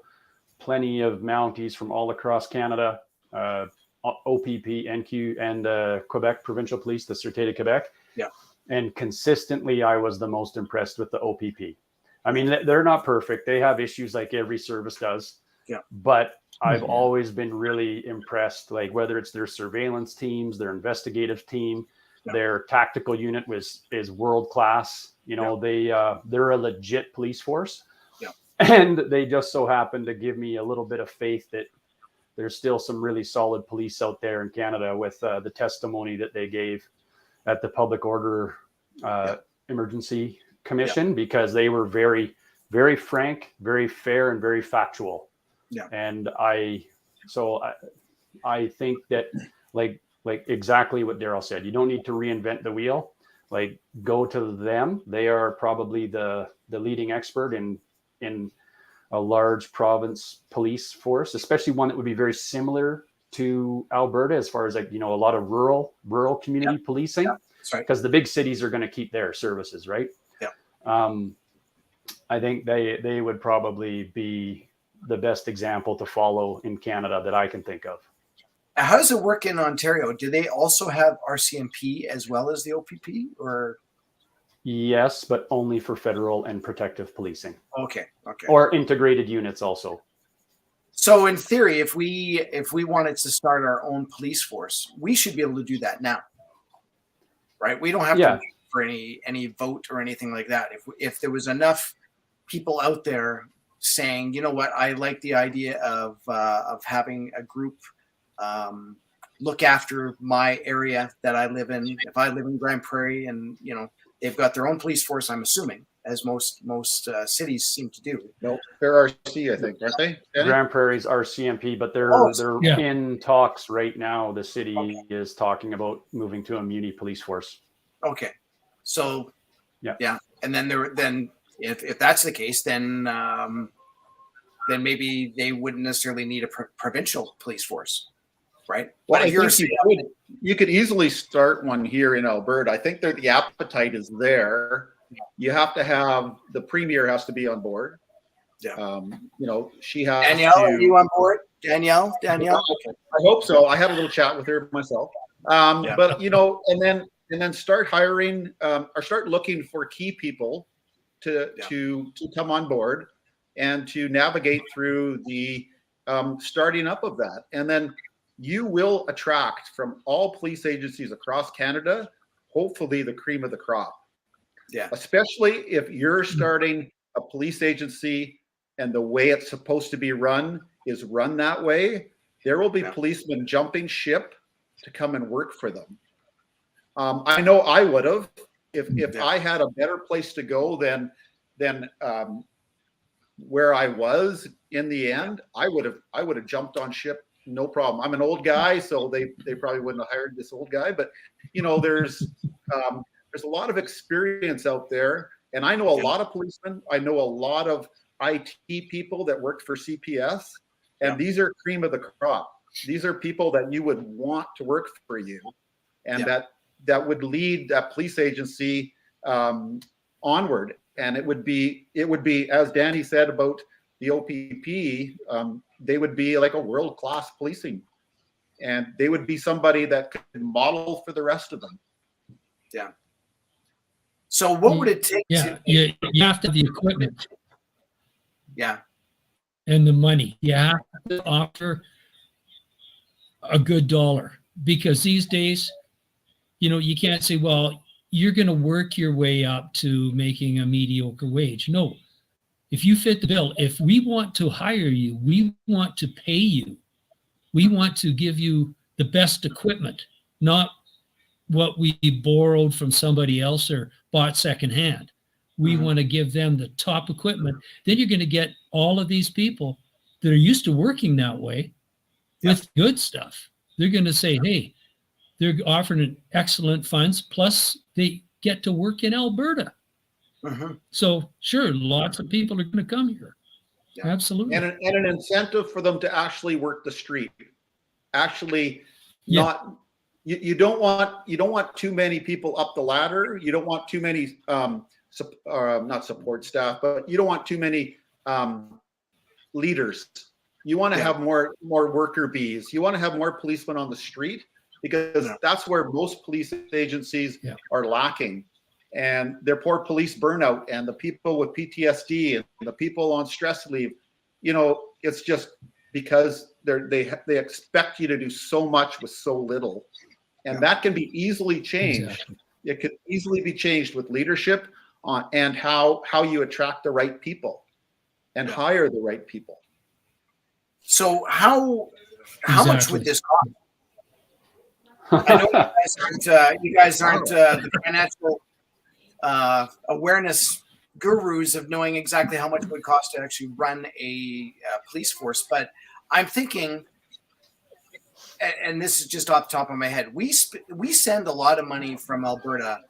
plenty of Mounties from all across Canada, OPP, NQ, and Quebec Provincial Police, the Sûreté de Quebec. Yeah. And consistently, I was the most impressed with the OPP. I mean, they're not perfect. They have issues like every service does. Yeah. But I've always been really impressed, like whether it's their surveillance teams, their investigative team, their tactical unit is world class. You know, they're a legit police force. Yeah. And they just so happen to give me a little bit of faith that there's still some really solid police out there in Canada with the testimony that they gave at the Public Order Emergency Commission, because they were very, very frank, very fair, and very factual. Yeah. And I think that like exactly what Darryl said, you don't need to reinvent the wheel. Like, go to them. They are probably the leading expert in a large province police force, especially one that would be very similar to Alberta as far as, like, you know, a lot of rural community policing. Yeah, that's right. Because the big cities are going to keep their services, right? Yeah. I think they would probably be the best example to follow in Canada that I can think of. How does it work in Ontario? Do they also have RCMP as well as the OPP, or? Yes, but only for federal and protective policing. Okay. Or integrated units also. So in theory, if we wanted to start our own police force, we should be able to do that now, right? We don't have to wait for any vote or anything like that. If there was enough people out there saying, you know what, I like the idea of having a group look after my area that I live in. If I live in Grand Prairie, and you know they've got their own police force, I'm assuming, as most cities seem to do. No, they're RC, I think, aren't they? Danny? Grand Prairie's RCMP, but they're in talks right now. The city is talking about moving to a muni police force. Okay, so yeah, and then if that's the case, then maybe they wouldn't necessarily need a provincial police force, right? Well, I think you could easily start one here in Alberta. I think the appetite is there. You have to have, the premier has to be on board. Yeah. You know, she has Danielle, are you on board? Danielle? Okay. I hope so. I had a little chat with her myself. But you know, and then start hiring or start looking for key people to come on board and to navigate through the starting up of that. And then you will attract from all police agencies across Canada, hopefully the cream of the crop. Yeah. Especially if you're starting a police agency and the way it's supposed to be run is run that way, there will be policemen jumping ship to come and work for them. I know I would have if I had a better place to go than where I was in the end. I would have jumped on ship, no problem. I'm an old guy, so they probably wouldn't have hired this old guy. But you know, there's a lot of experience out there, and I know a lot of policemen. I know a lot of IT people that worked for CPS, and these are cream of the crop. These are people that you would want to work for you, and that would lead that police agency onward. And it would be, as Danny said about the OPP, they would be like a world-class policing, and they would be somebody that could model for the rest of them. Yeah. So what would it take? You have to have the equipment. Yeah. And the money. You have to offer a good dollar, because these days, you know, you can't say, well, you're going to work your way up to making a mediocre wage. No. If you fit the bill, if we want to hire you, we want to pay you. We want to give you the best equipment, not what we borrowed from somebody else or bought secondhand. We want to give them the top equipment. Then you're going to get all of these people that are used to working that way with good stuff. They're going to say, hey, they're offering excellent funds, plus they get to work in Alberta. Mm-hmm. So sure, lots of people are going to come here. Yeah. Absolutely. And an incentive for them to actually work the street. Actually, Yeah. not you don't want too many people up the ladder. You don't want too many not support staff, but you don't want too many leaders. You want to have more worker bees. You want to have more policemen on the street, because that's where most police agencies are lacking. And their poor police burnout, and the people with PTSD, and the people on stress leave, it's just because they expect you to do so much with so little. And that can be easily changed. Exactly. It could easily be changed with leadership and how you attract the right people and hire the right people. So how much would this cost? I know you guys aren't the financial awareness gurus of knowing exactly how much it would cost to actually run a police force, but I'm thinking, and this is just off the top of my head, we send a lot of money from Alberta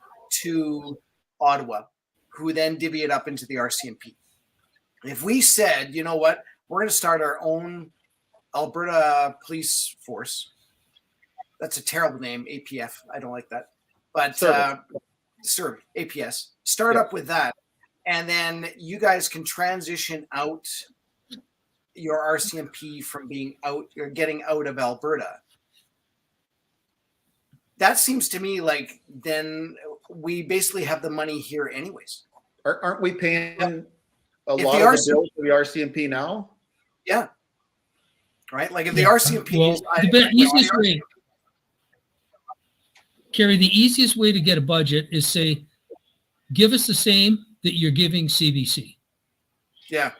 to Ottawa, who then divvy it up into the RCMP. If we said, you know what, we're going to start our own Alberta Police Force. That's a terrible name, APF. I don't like that. But APS. Start up with that. And then you guys can transition out your RCMP from being out, you're getting out of Alberta. That seems to me like then we basically have the money here anyways. Aren't we paying a lot of the bills for the RCMP now? Yeah. Right? Like if the RCMP the easiest way, Kerry, the easiest way to get a budget is say, give us the same that you're giving CBC. Yeah.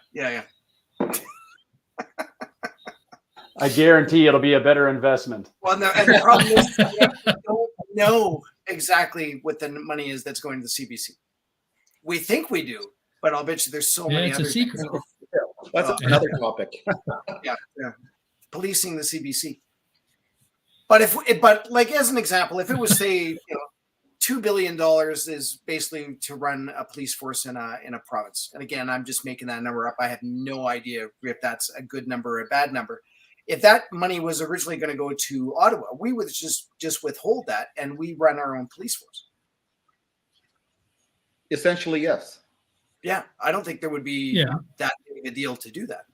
I guarantee it'll be a better investment. Well, no, and the problem is we don't know exactly what the money is that's going to the CBC. We think we do, but I'll bet you there's so many other secret. That's another topic. yeah. Policing the CBC. But like as an example, if it was say $2 billion is basically to run a police force in a province, and again, I'm just making that number up. I have no idea if that's a good number or a bad number. If that money was originally going to go to Ottawa, we would just withhold that and we run our own police force. Essentially, yes. Yeah, I don't think there would be that big of a deal to do that.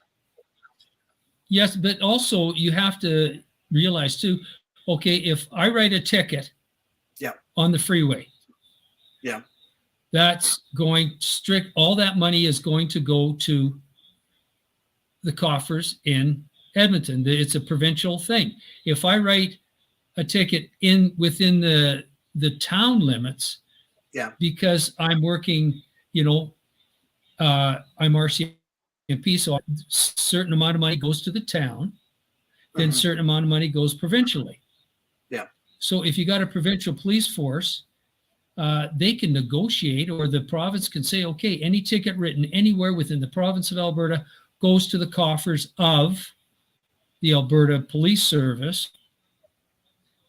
Yes, but also you have to realize too, okay, if I write a ticket on the freeway, that's going all that money is going to go to the coffers in Edmonton. It's a provincial thing. If I write a ticket within the town limits, because I'm working, I'm RCMP, so a certain amount of money goes to the town, then certain amount of money goes provincially. Yeah. So if you got a provincial police force, they can negotiate, or the province can say, okay, any ticket written anywhere within the province of Alberta goes to the coffers of the Alberta Police Service,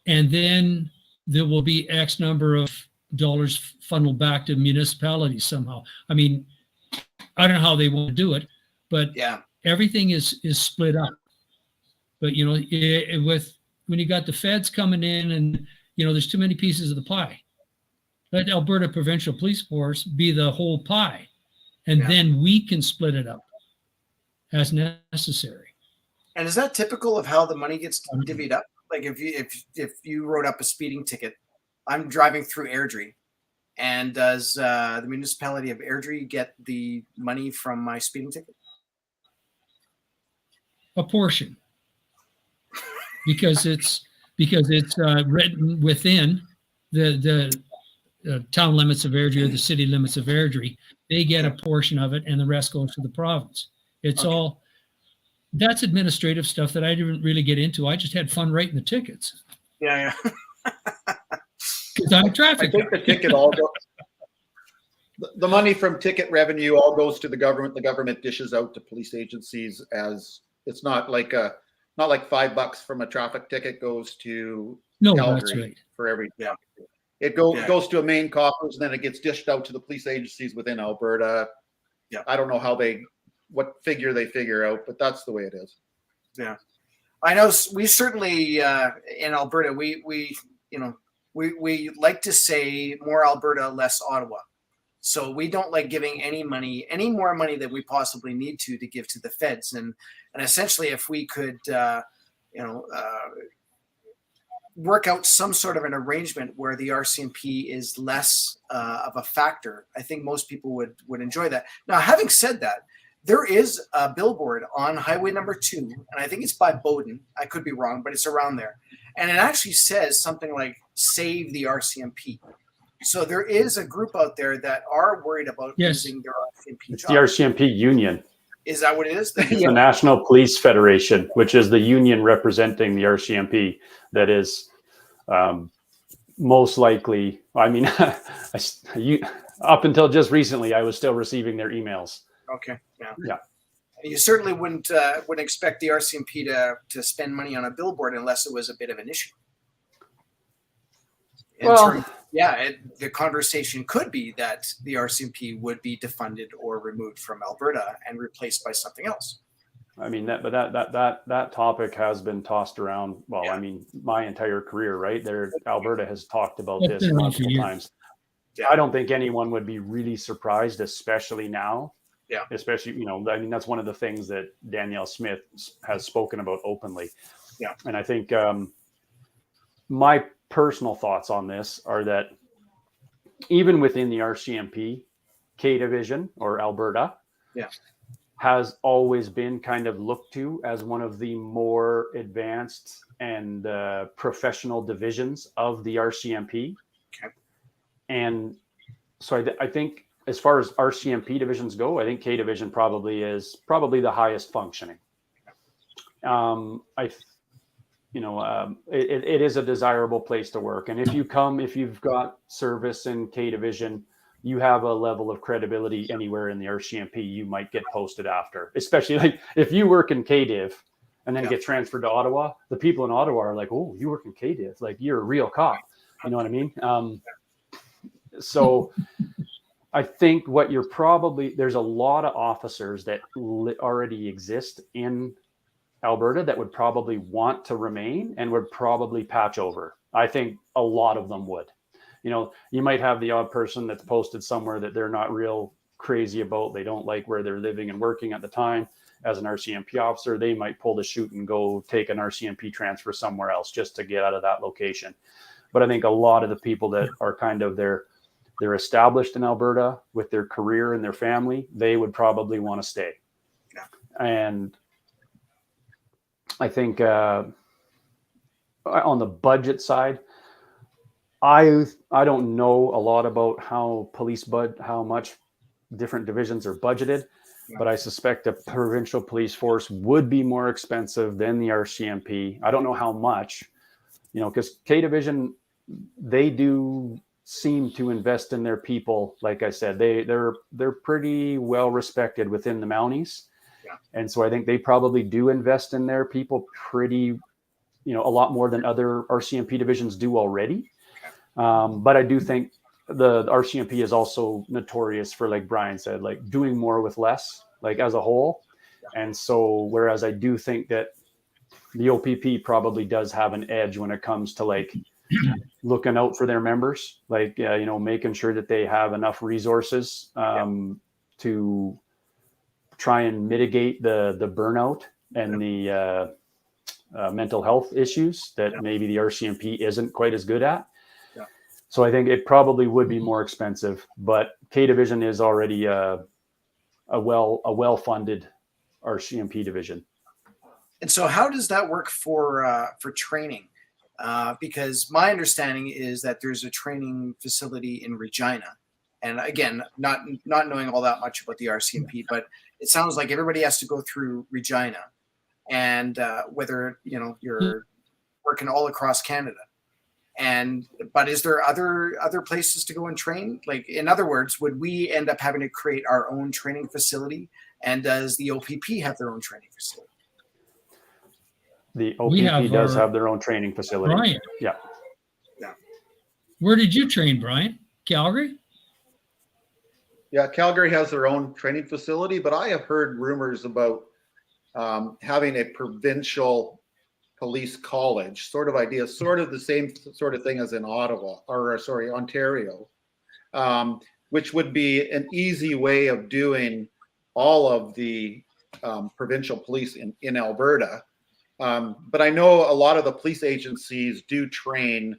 and then there will be X number of dollars funneled back to municipalities somehow. I mean, I don't know how they want to do it, but everything is split up. But when you got the feds coming in, and there's too many pieces of the pie. Let Alberta Provincial Police Force be the whole pie, and then we can split it up as necessary. And is that typical of how the money gets divvied up? Like if you wrote up a speeding ticket, I'm driving through Airdrie, and does the municipality of Airdrie get the money from my speeding ticket? A portion, because it's written within the town limits of Airdrie or the city limits of Airdrie. They get a portion of it, and the rest goes to the province. It's all. That's administrative stuff that I didn't really get into. I just had fun writing the tickets. Yeah. Because I'm a traffic. I think the ticket all goes. The money from ticket revenue all goes to the government. The government dishes out to police agencies as it's not like $5 from a traffic ticket goes to Calgary that's right. for every. Yeah. It goes to a main coffers, and then it gets dished out to the police agencies within Alberta. Yeah. I don't know what figure they figure out, but that's the way it is. Yeah. I know we certainly in Alberta, we like to say more Alberta, less Ottawa. So we don't like giving any more money than we possibly need to give to the feds. And essentially, if we could, work out some sort of an arrangement where the RCMP is less of a factor, I think most people would enjoy that. Now, having said that, there is a billboard on Highway number 2, and I think it's by Bowden. I could be wrong, but it's around there. And it actually says something like "Save the RCMP." So there is a group out there that are worried about losing their RCMP It's job. the RCMP union. Is that what it is? The National Police Federation, which is the union representing the RCMP, that is most likely. I mean, up until just recently, I was still receiving their emails. Okay. Yeah. You certainly wouldn't expect the RCMP to spend money on a billboard unless it was a bit of an issue. The conversation could be that the RCMP would be defunded or removed from Alberta and replaced by something else. I mean, that topic has been tossed around. Well, I mean, my entire career, right there, Alberta has talked about this multiple times. Yeah. I don't think anyone would be really surprised, especially now. Yeah. Especially, I mean, that's one of the things that Danielle Smith has spoken about openly. Yeah. And I think my personal thoughts on this are that even within the RCMP, K Division or Alberta has always been kind of looked to as one of the more advanced and professional divisions of the RCMP. Okay. And so I think as far as RCMP divisions go, I think K Division is the highest functioning. It is a desirable place to work. And if you've got service in K Division, you have a level of credibility anywhere in the RCMP, you might get posted after, especially like if you work in K Div and then get transferred to Ottawa, the people in Ottawa are like, oh, you work in K Div, like you're a real cop. You know what I mean? So I think there's a lot of officers that already exist in Alberta that would probably want to remain and would probably patch over. I think a lot of them would. You might have the odd person that's posted somewhere that they're not real crazy about. They don't like where they're living and working at the time. As an RCMP officer, they might pull the chute and go take an RCMP transfer somewhere else just to get out of that location. But I think a lot of the people that are kind of they're established in Alberta with their career and their family, they would probably want to stay. Yeah. And I think on the budget side, I don't know a lot about how how much different divisions are budgeted, but I suspect a provincial police force would be more expensive than the RCMP. I don't know how much, because K Division, they do seem to invest in their people. Like I said, they're pretty well respected within the Mounties. Yeah. And so I think they probably do invest in their people pretty, a lot more than other RCMP divisions do already. But I do think the RCMP is also notorious for, like Brian said, like doing more with less, like as a whole. And so, whereas I do think that the OPP probably does have an edge when it comes to like looking out for their members, like, making sure that they have enough resources to try and mitigate the burnout and the mental health issues that maybe the RCMP isn't quite as good at. So I think it probably would be more expensive, but K Division is already a well-funded RCMP division. And so how does that work for training? Because my understanding is that there's a training facility in Regina. And again, not knowing all that much about the RCMP, but it sounds like everybody has to go through Regina, and whether you're working all across Canada. But is there other places to go and train? Like, in other words, would we end up having to create our own training facility? And does the OPP have their own training facility? The OPP does have their own training facility. Brian. Yeah. Where did you train, Brian? Calgary? Yeah, Calgary has their own training facility, but I have heard rumors about having a provincial police college sort of idea, sort of the same sort of thing as in Ontario, which would be an easy way of doing all of the provincial police in Alberta. But I know a lot of the police agencies do train,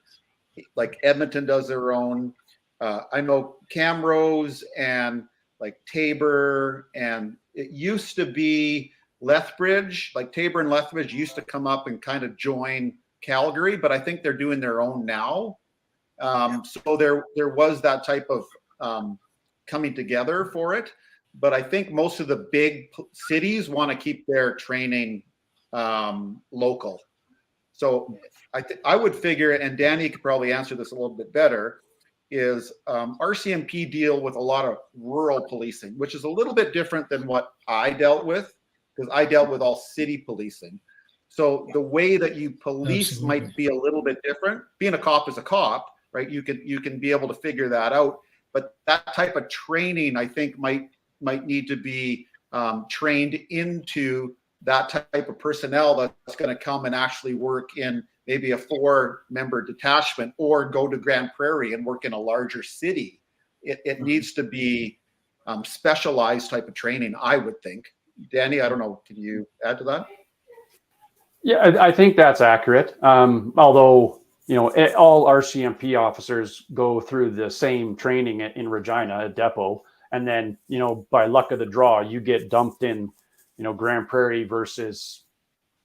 like Edmonton does their own. I know Camrose and like Tabor, and it used to be Lethbridge, like Tabor and Lethbridge used to come up and kind of join Calgary, but I think they're doing their own now. So there was that type of coming together for it. But I think most of the big cities want to keep their training local. So I would figure, and Danny could probably answer this a little bit better, is RCMP deal with a lot of rural policing, which is a little bit different than what I dealt with, because I dealt with all city policing. So the way that you police might be a little bit different. Being a cop is a cop, right? You can be able to figure that out. But that type of training, I think, might need to be trained into that type of personnel that's going to come and actually work in maybe a 4-member detachment or go to Grand Prairie and work in a larger city. It needs to be specialized type of training, I would think. Danny, I don't know, can you add to that? Yeah, I think that's accurate. Although, all RCMP officers go through the same training in Regina, a depot. And then, by luck of the draw, you get dumped in, Grand Prairie versus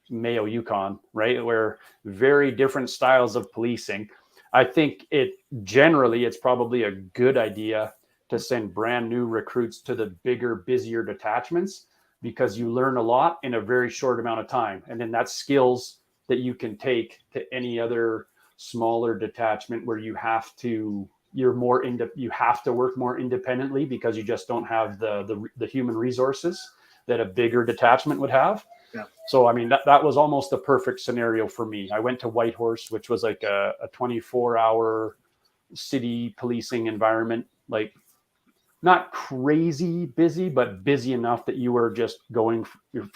Mayo, Yukon, right? Where very different styles of policing. I think it's probably a good idea to send brand new recruits to the bigger, busier detachments, because you learn a lot in a very short amount of time. And then that's skills that you can take to any other smaller detachment where you have to work more independently, because you just don't have the human resources that a bigger detachment would have. Yeah. So, I mean, that was almost the perfect scenario for me. I went to Whitehorse, which was like a 24-hour city policing environment, like not crazy busy, but busy enough that you're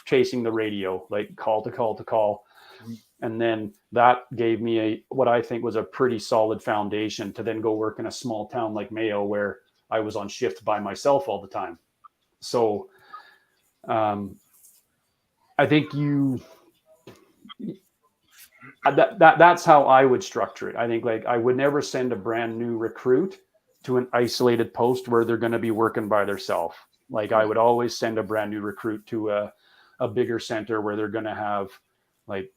chasing the radio, like call to call to call. Mm-hmm. And then that gave me what I think was a pretty solid foundation to then go work in a small town like Mayo, where I was on shift by myself all the time. So I think that's how I would structure it. I think, like, I would never send a brand new recruit to an isolated post where they're going to be working by themselves. Like, I would always send a brand new recruit to a bigger center where they're going to have like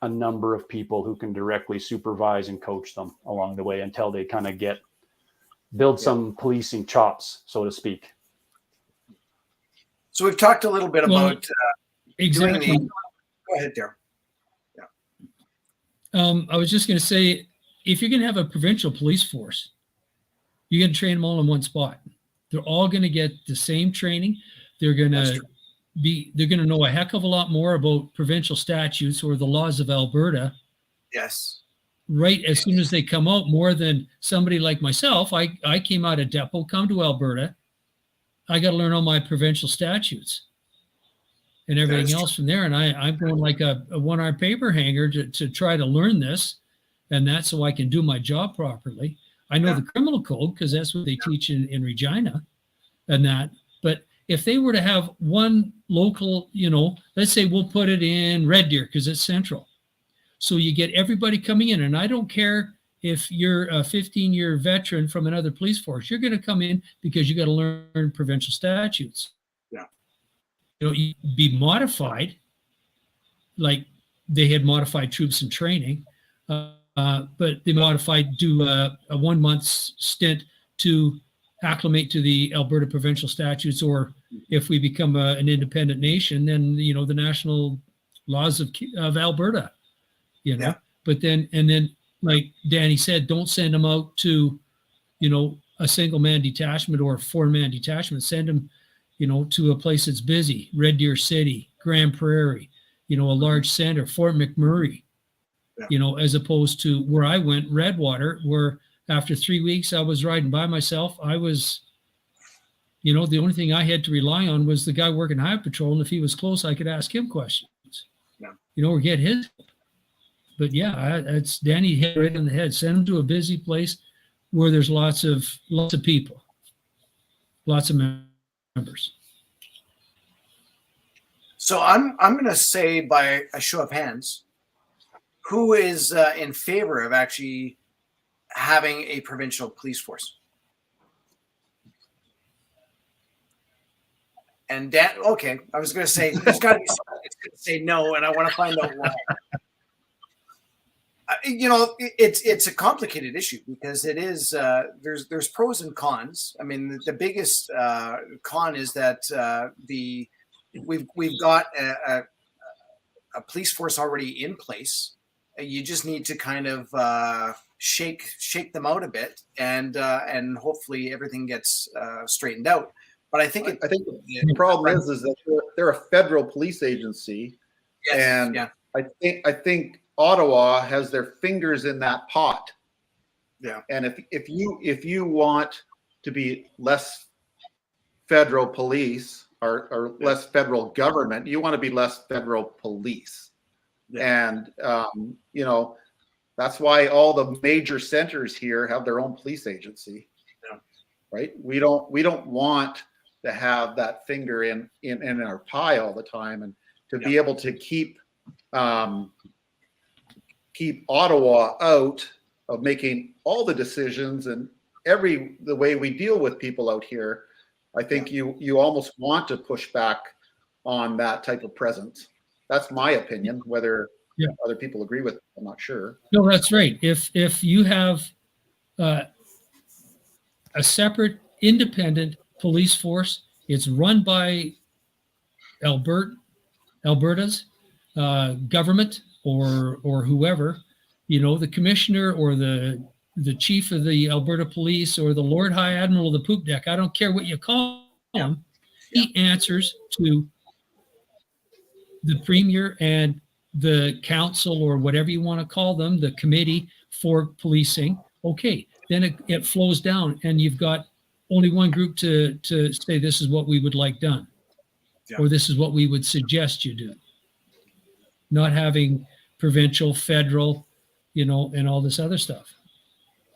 a number of people who can directly supervise and coach them along the way until they kind of build some policing chops, so to speak. So we've talked a little bit about exactly. Go ahead, Darryl. Yeah. I was just going to say, if you're going to have a provincial police force, you're going to train them all in one spot. They're all going to get the same training. They're going to know a heck of a lot more about provincial statutes or the laws of Alberta. Yes. Right. As soon as they come out, more than somebody like myself. I came out of depot, come to Alberta. I got to learn all my provincial statutes and everything else from there. And I'm going like a one-arm paper hanger to try to learn this, and that's so I can do my job properly. I know the criminal code because that's what they teach in Regina and that. But if they were to have one local, let's say we'll put it in Red Deer because it's central. So you get everybody coming in, and I don't care if you're a 15-year veteran from another police force, you're going to come in because you got to learn provincial statutes. Yeah. You be modified, like they had modified troops in training, but they do a 1 month stint to acclimate to the Alberta provincial statutes, or if we become an independent nation, then, the national laws of Alberta, Yeah. But then, like Danny said, don't send them out to, a single man detachment or a 4-man detachment. Send them, to a place that's busy, Red Deer City, Grand Prairie, a large center, Fort McMurray, as opposed to where I went, Redwater, where after 3 weeks, I was riding by myself. I was, the only thing I had to rely on was the guy working highway patrol. And if he was close, I could ask him questions, or get his. But yeah, it's Danny hit right on the head. Send him to a busy place where there's lots of people, lots of members. So I'm going to say by a show of hands, who is in favor of actually having a provincial police force? And Dan, okay, I was going to say there's got to be someone that's going to say no, and I want to find out why. It's a complicated issue because it is there's pros and cons. I mean, the biggest con is that we've got a police force already in place. You just need to kind of shake them out a bit, and hopefully everything gets straightened out. But I think the problem is that they're a federal police agency, and I think Ottawa has their fingers in that pot. Yeah. And if you want to be less federal police or less federal government, you want to be less federal police. Yeah. And that's why all the major centers here have their own police agency. Yeah. Right? We don't want to have that finger in our pie all the time, and to be able to keep Ottawa out of making all the decisions and the way we deal with people out here. I think you almost want to push back on that type of presence. That's my opinion. Whether other people agree with it, I'm not sure. No, that's right. If you have a separate, independent police force, it's run by Alberta's government or whoever, the commissioner or the chief of the Alberta Police or the Lord High Admiral of the poop deck. I don't care what you call him. He answers to the premier and the council, or whatever you want to call them, the committee for policing. Okay, then it flows down, and you've got only one group to say this is what we would like done, or this is what we would suggest you do. Not having provincial, federal, and all this other stuff.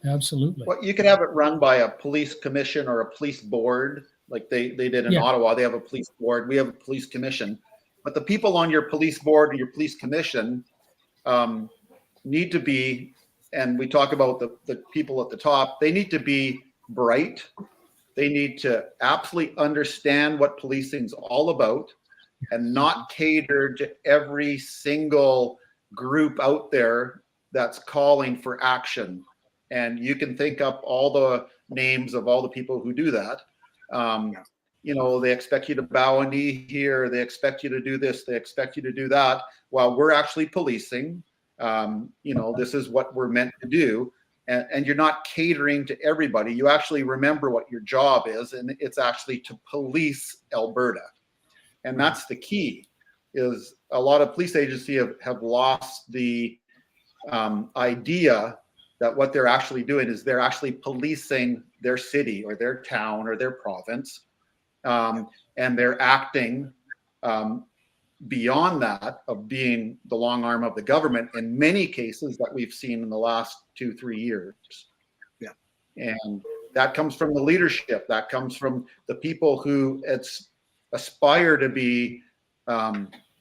Absolutely. Well, you could have it run by a police commission or a police board, like they did in Ottawa. They have a police board. We have a police commission. But the people on your police board and your police commission need to be, and we talk about the people at the top, they need to be bright. They need to absolutely understand what policing's all about and not cater to every single group out there that's calling for action. And you can think up all the names of all the people who do that. They expect you to bow a knee here. They expect you to do this. They expect you to do that. While we're actually policing, this is what we're meant to do. And you're not catering to everybody. You actually remember what your job is, and it's actually to police Alberta. And that's the key, is a lot of police agencies have lost the idea that what they're actually doing is they're actually policing their city or their town or their province. And they're acting beyond that of being the long arm of the government in many cases that we've seen in the last 2-3 years. Yeah. And that comes from the leadership. That comes from the people who aspire to be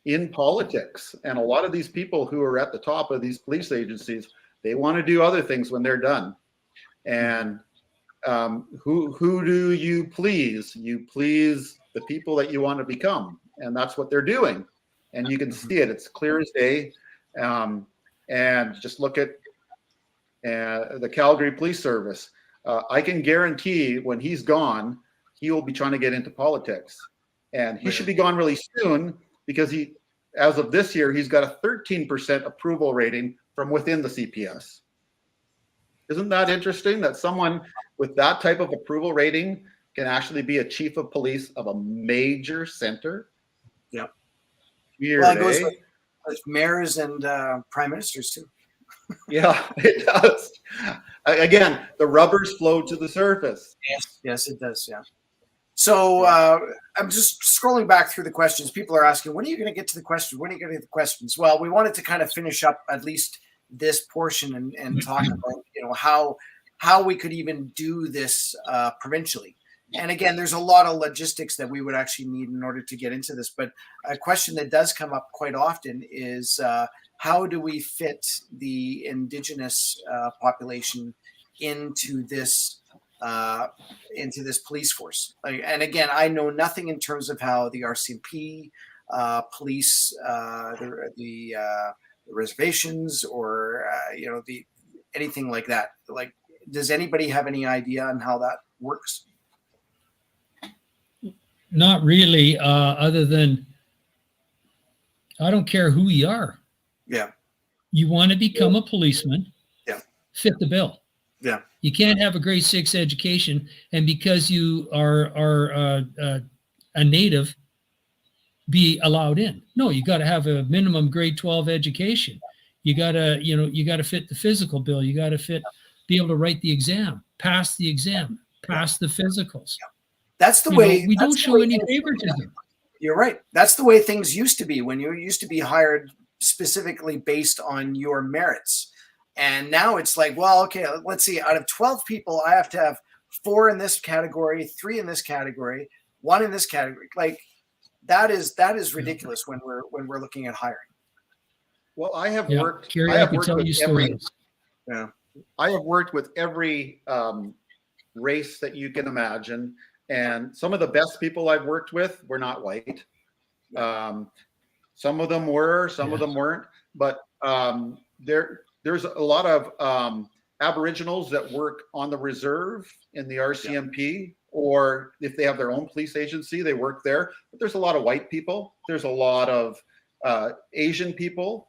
in politics. And a lot of these people who are at the top of these police agencies, they want to do other things when they're done. And who do you please? You please the people that you want to become. And that's what they're doing. And you can see it. It's clear as day. And just look at the Calgary Police Service. I can guarantee when he's gone, he will be trying to get into politics. And he should be gone really soon, because as of this year, he's got a 13% approval rating from within the CPS. Isn't that interesting that someone with that type of approval rating can actually be a chief of police of a major center? Yeah. Weird, well, it goes with mayors and prime ministers too. Yeah, it does. Again, the rubbers flow to the surface. Yes, it does. Yeah. So I'm just scrolling back through the questions. People are asking, when are you going to get to the questions? When are you going to get the questions? Well, we wanted to kind of finish up at least this portion and talk about, how we could even do this provincially. And again, there's a lot of logistics that we would actually need in order to get into this. But a question that does come up quite often is how do we fit the Indigenous population into this police force? And again, I know nothing in terms of how the RCMP police the reservations or anything like that. Like, does anybody have any idea on how that works? Not really, other than I don't care who you are. Yeah. You want to become a policeman. Yeah. Fit the bill. Yeah. You can't have a grade 6 education, and because you are a native, be allowed in. No, you got to have a minimum grade 12 education. You got to fit the physical bill. You got to be able to write the exam, pass the exam, pass the physicals. That's the way. We don't show any favoritism. You're right. That's the way things used to be when you used to be hired specifically based on your merits. And now it's like, well, okay, let's see. Out of 12 people, I have to have 4 in this category, 3 in this category, 1 in this category. Like that is ridiculous when we're looking at hiring. Well, I have worked. Carrie, I have can worked tell with you every. stories. Yeah. I have worked with every race that you can imagine, and some of the best people I've worked with were not white. Some of them were, some of them weren't. But there's a lot of Aboriginals that work on the reserve in the RCMP, or if they have their own police agency, they work there. But there's a lot of white people. There's a lot of Asian people.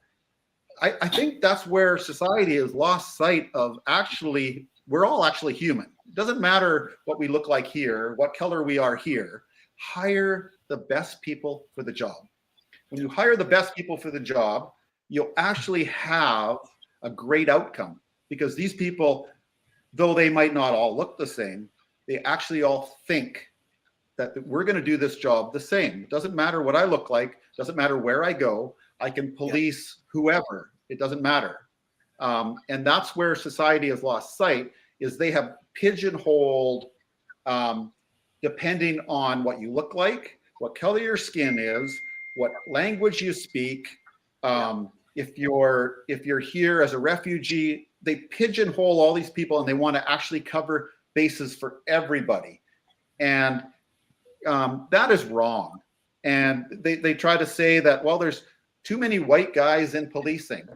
I think that's where society has lost sight of actually, we're all actually human. It doesn't matter what we look like here, what color we are here. Hire the best people for the job. When you hire the best people for the job, you'll actually have a great outcome, because these people, though they might not all look the same, they actually all think that we're going to do this job the same. It doesn't matter what I look like. It doesn't matter where I go. I can police whoever. It doesn't matter. And that's where society has lost sight, is they have pigeonholed, depending on what you look like, what color your skin is, what language you speak. If you're here as a refugee, they pigeonhole all these people, and they want to actually cover bases for everybody. And that is wrong. And they try to say that, well, there's too many white guys in policing.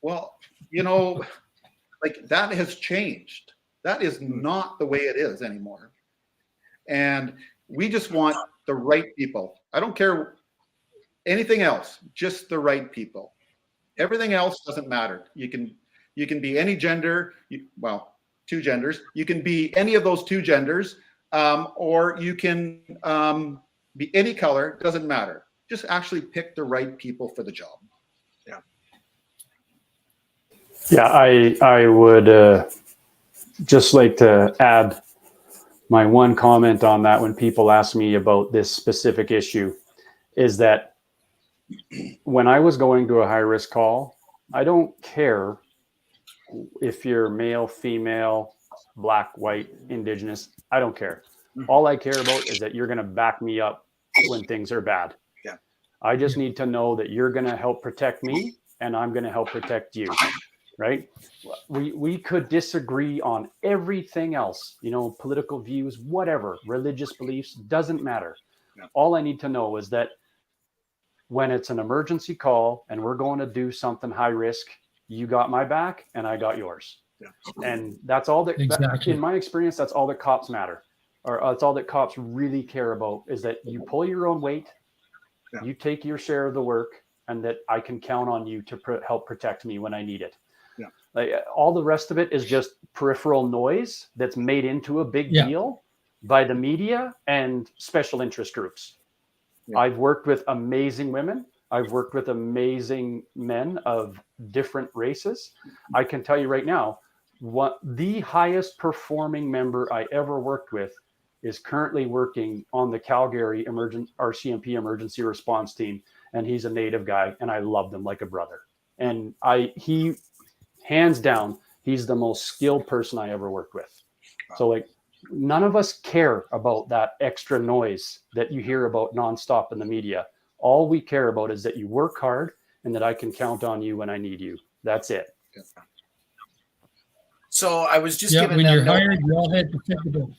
Well, like, that has changed. That is not the way it is anymore. And we just want the right people. I don't care anything else, just the right people. Everything else doesn't matter. You can be any gender, 2 genders. You can be any of those 2 genders, or you can be any color, doesn't matter. Just actually pick the right people for the job. Yeah, I would just like to add my one comment on that when people ask me about this specific issue, is that when I was going to a high-risk call, I don't care if you're male, female, black, white, Indigenous. I don't care. All I care about is that you're going to back me up when things are bad. Yeah. I just need to know that you're going to help protect me, and I'm going to help protect you. Right? We could disagree on everything else, political views, whatever, religious beliefs, doesn't matter. Yeah. All I need to know is that when it's an emergency call and we're going to do something high risk, you got my back and I got yours. Yeah. And that's all that, Exactly. in my experience, that's all that cops matter, or that's all that cops really care about, is that you pull your own weight, you take your share of the work, and that I can count on you to help protect me when I need it. Yeah. Like, all the rest of it is just peripheral noise that's made into a big deal by the media and special interest groups. Yeah. I've worked with amazing women. I've worked with amazing men of different races. I can tell you right now, the highest performing member I ever worked with is currently working on the Calgary RCMP emergency response team, and he's a native guy, and I loved him like a brother. And he hands down, he's the most skilled person I ever worked with. So like, none of us care about that extra noise that you hear about nonstop in the media. All we care about is that you work hard and that I can count on you when I need you. That's it. So I was just when you're hired, you all had to think about it.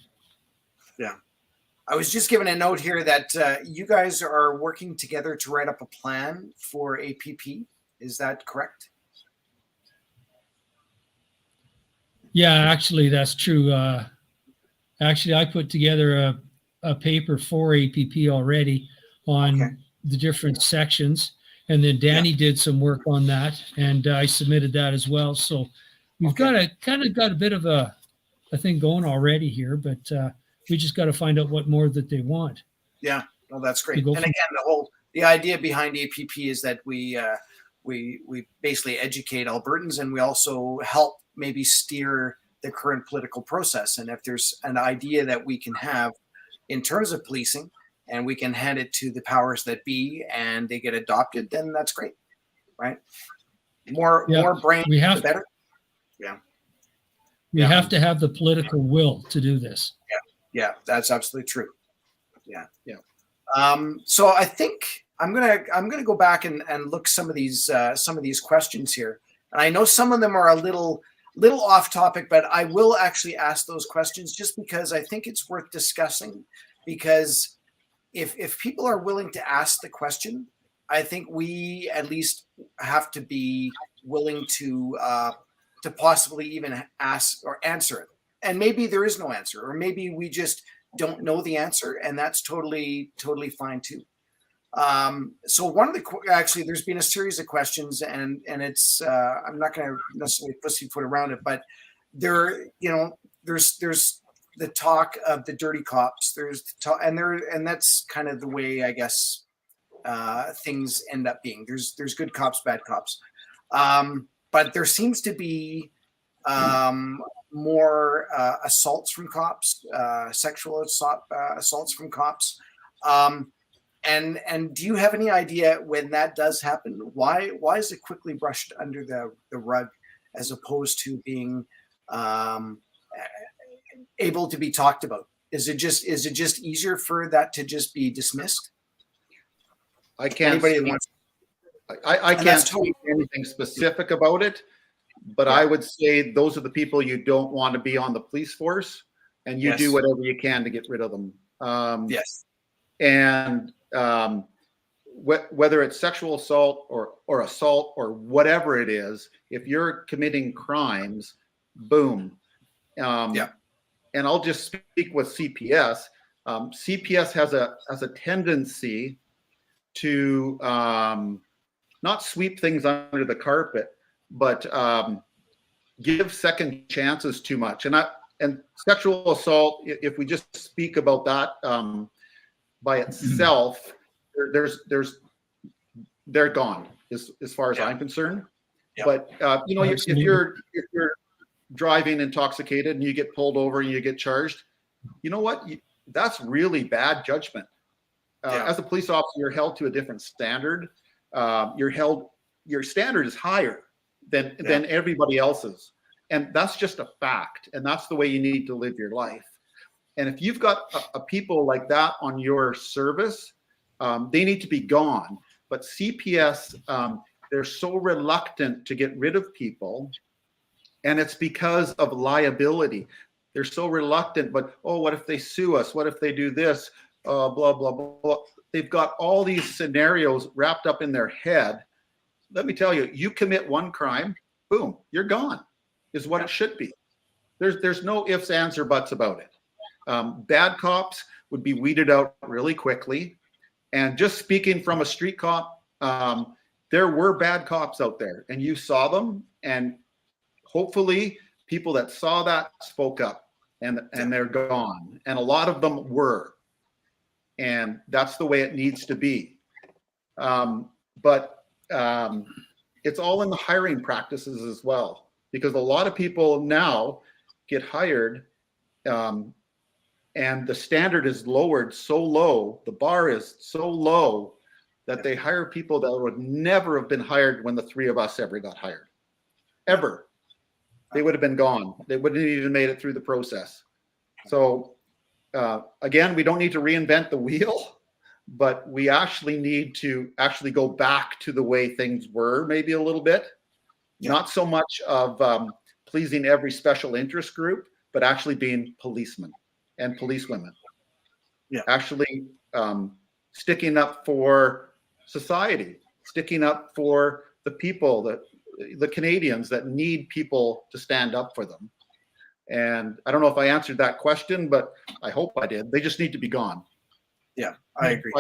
Yeah. I was just given a note here that you guys are working together to write up a plan for APP. Is that correct? Yeah, actually, that's true. Actually, I put together a paper for APP already on the different sections. And then Danny did some work on that, and I submitted that as well. So we've got a bit of a thing going already here, but we just got to find out what more that they want. Yeah, well, that's great. And again, the idea behind APP is that we basically educate Albertans, and we also help maybe steer the current political process. And if there's an idea that we can have in terms of policing, and we can hand it to the powers that be, and they get adopted, then that's great, right? More brains, the better. We have to have the political will to do this. Yeah, that's absolutely true. Yeah. So I think I'm gonna go back and look some of these questions here, and I know some of them are a little off topic, but I will actually ask those questions just because I think it's worth discussing. Because if people are willing to ask the question, I think we at least have to be willing to possibly even ask or answer it. And maybe there is no answer, or maybe we just don't know the answer, and that's totally fine too. So actually, there's been a series of questions, and it's I'm not going to necessarily pussyfoot around it, but there's the talk of the dirty cops. There's and that's kind of the way I guess things end up being. There's good cops, bad cops, but there seems to be more assaults from cops, sexual assaults from cops. And do you have any idea when that does happen? Why is it quickly brushed under the rug as opposed to being able to be talked about? Is it just easier for that to just be dismissed? I can't speak anything specific about it, but I would say those are the people you don't want to be on the police force, and you do whatever you can to get rid of them. And whether it's sexual assault or assault or whatever it is, if you're committing crimes, boom. And I'll just speak with CPS. CPS has a tendency to not sweep things under the carpet, but give second chances too much. And sexual assault, if we just speak about that by itself, they're gone as far as I'm concerned. But if you're driving intoxicated and you get pulled over and you get charged, you know what? That's really bad judgment. As a police officer, you're held to a different standard. Your standard is higher than everybody else's. And that's just a fact. And that's the way you need to live your life. And if you've got a people like that on your service, they need to be gone. But CPS, they're so reluctant to get rid of people. And it's because of liability. They're so reluctant, but, what if they sue us? What if they do this? Blah, blah, blah, blah. They've got all these scenarios wrapped up in their head. Let me tell you, you commit one crime, boom, you're gone, is what it should be. There's no ifs, ands, or buts about it. Bad cops would be weeded out really quickly. And just speaking from a street cop, there were bad cops out there, and you saw them, and hopefully people that saw that spoke up, and they're gone. And a lot of them were. And that's the way it needs to be. But it's all in the hiring practices as well, because a lot of people now get hired, and the standard is lowered so low, the bar is so low that they hire people that would never have been hired when the three of us ever got hired. Ever. They would have been gone. They wouldn't have even made it through the process. So again, we don't need to reinvent the wheel, but we actually need to actually go back to the way things were maybe a little bit. Not so much of pleasing every special interest group, but actually being policemen and policewomen. Actually sticking up for society, sticking up for the people, the Canadians that need people to stand up for them. And I don't know if I answered that question, but I hope I did. They just need to be gone. Yeah, I agree.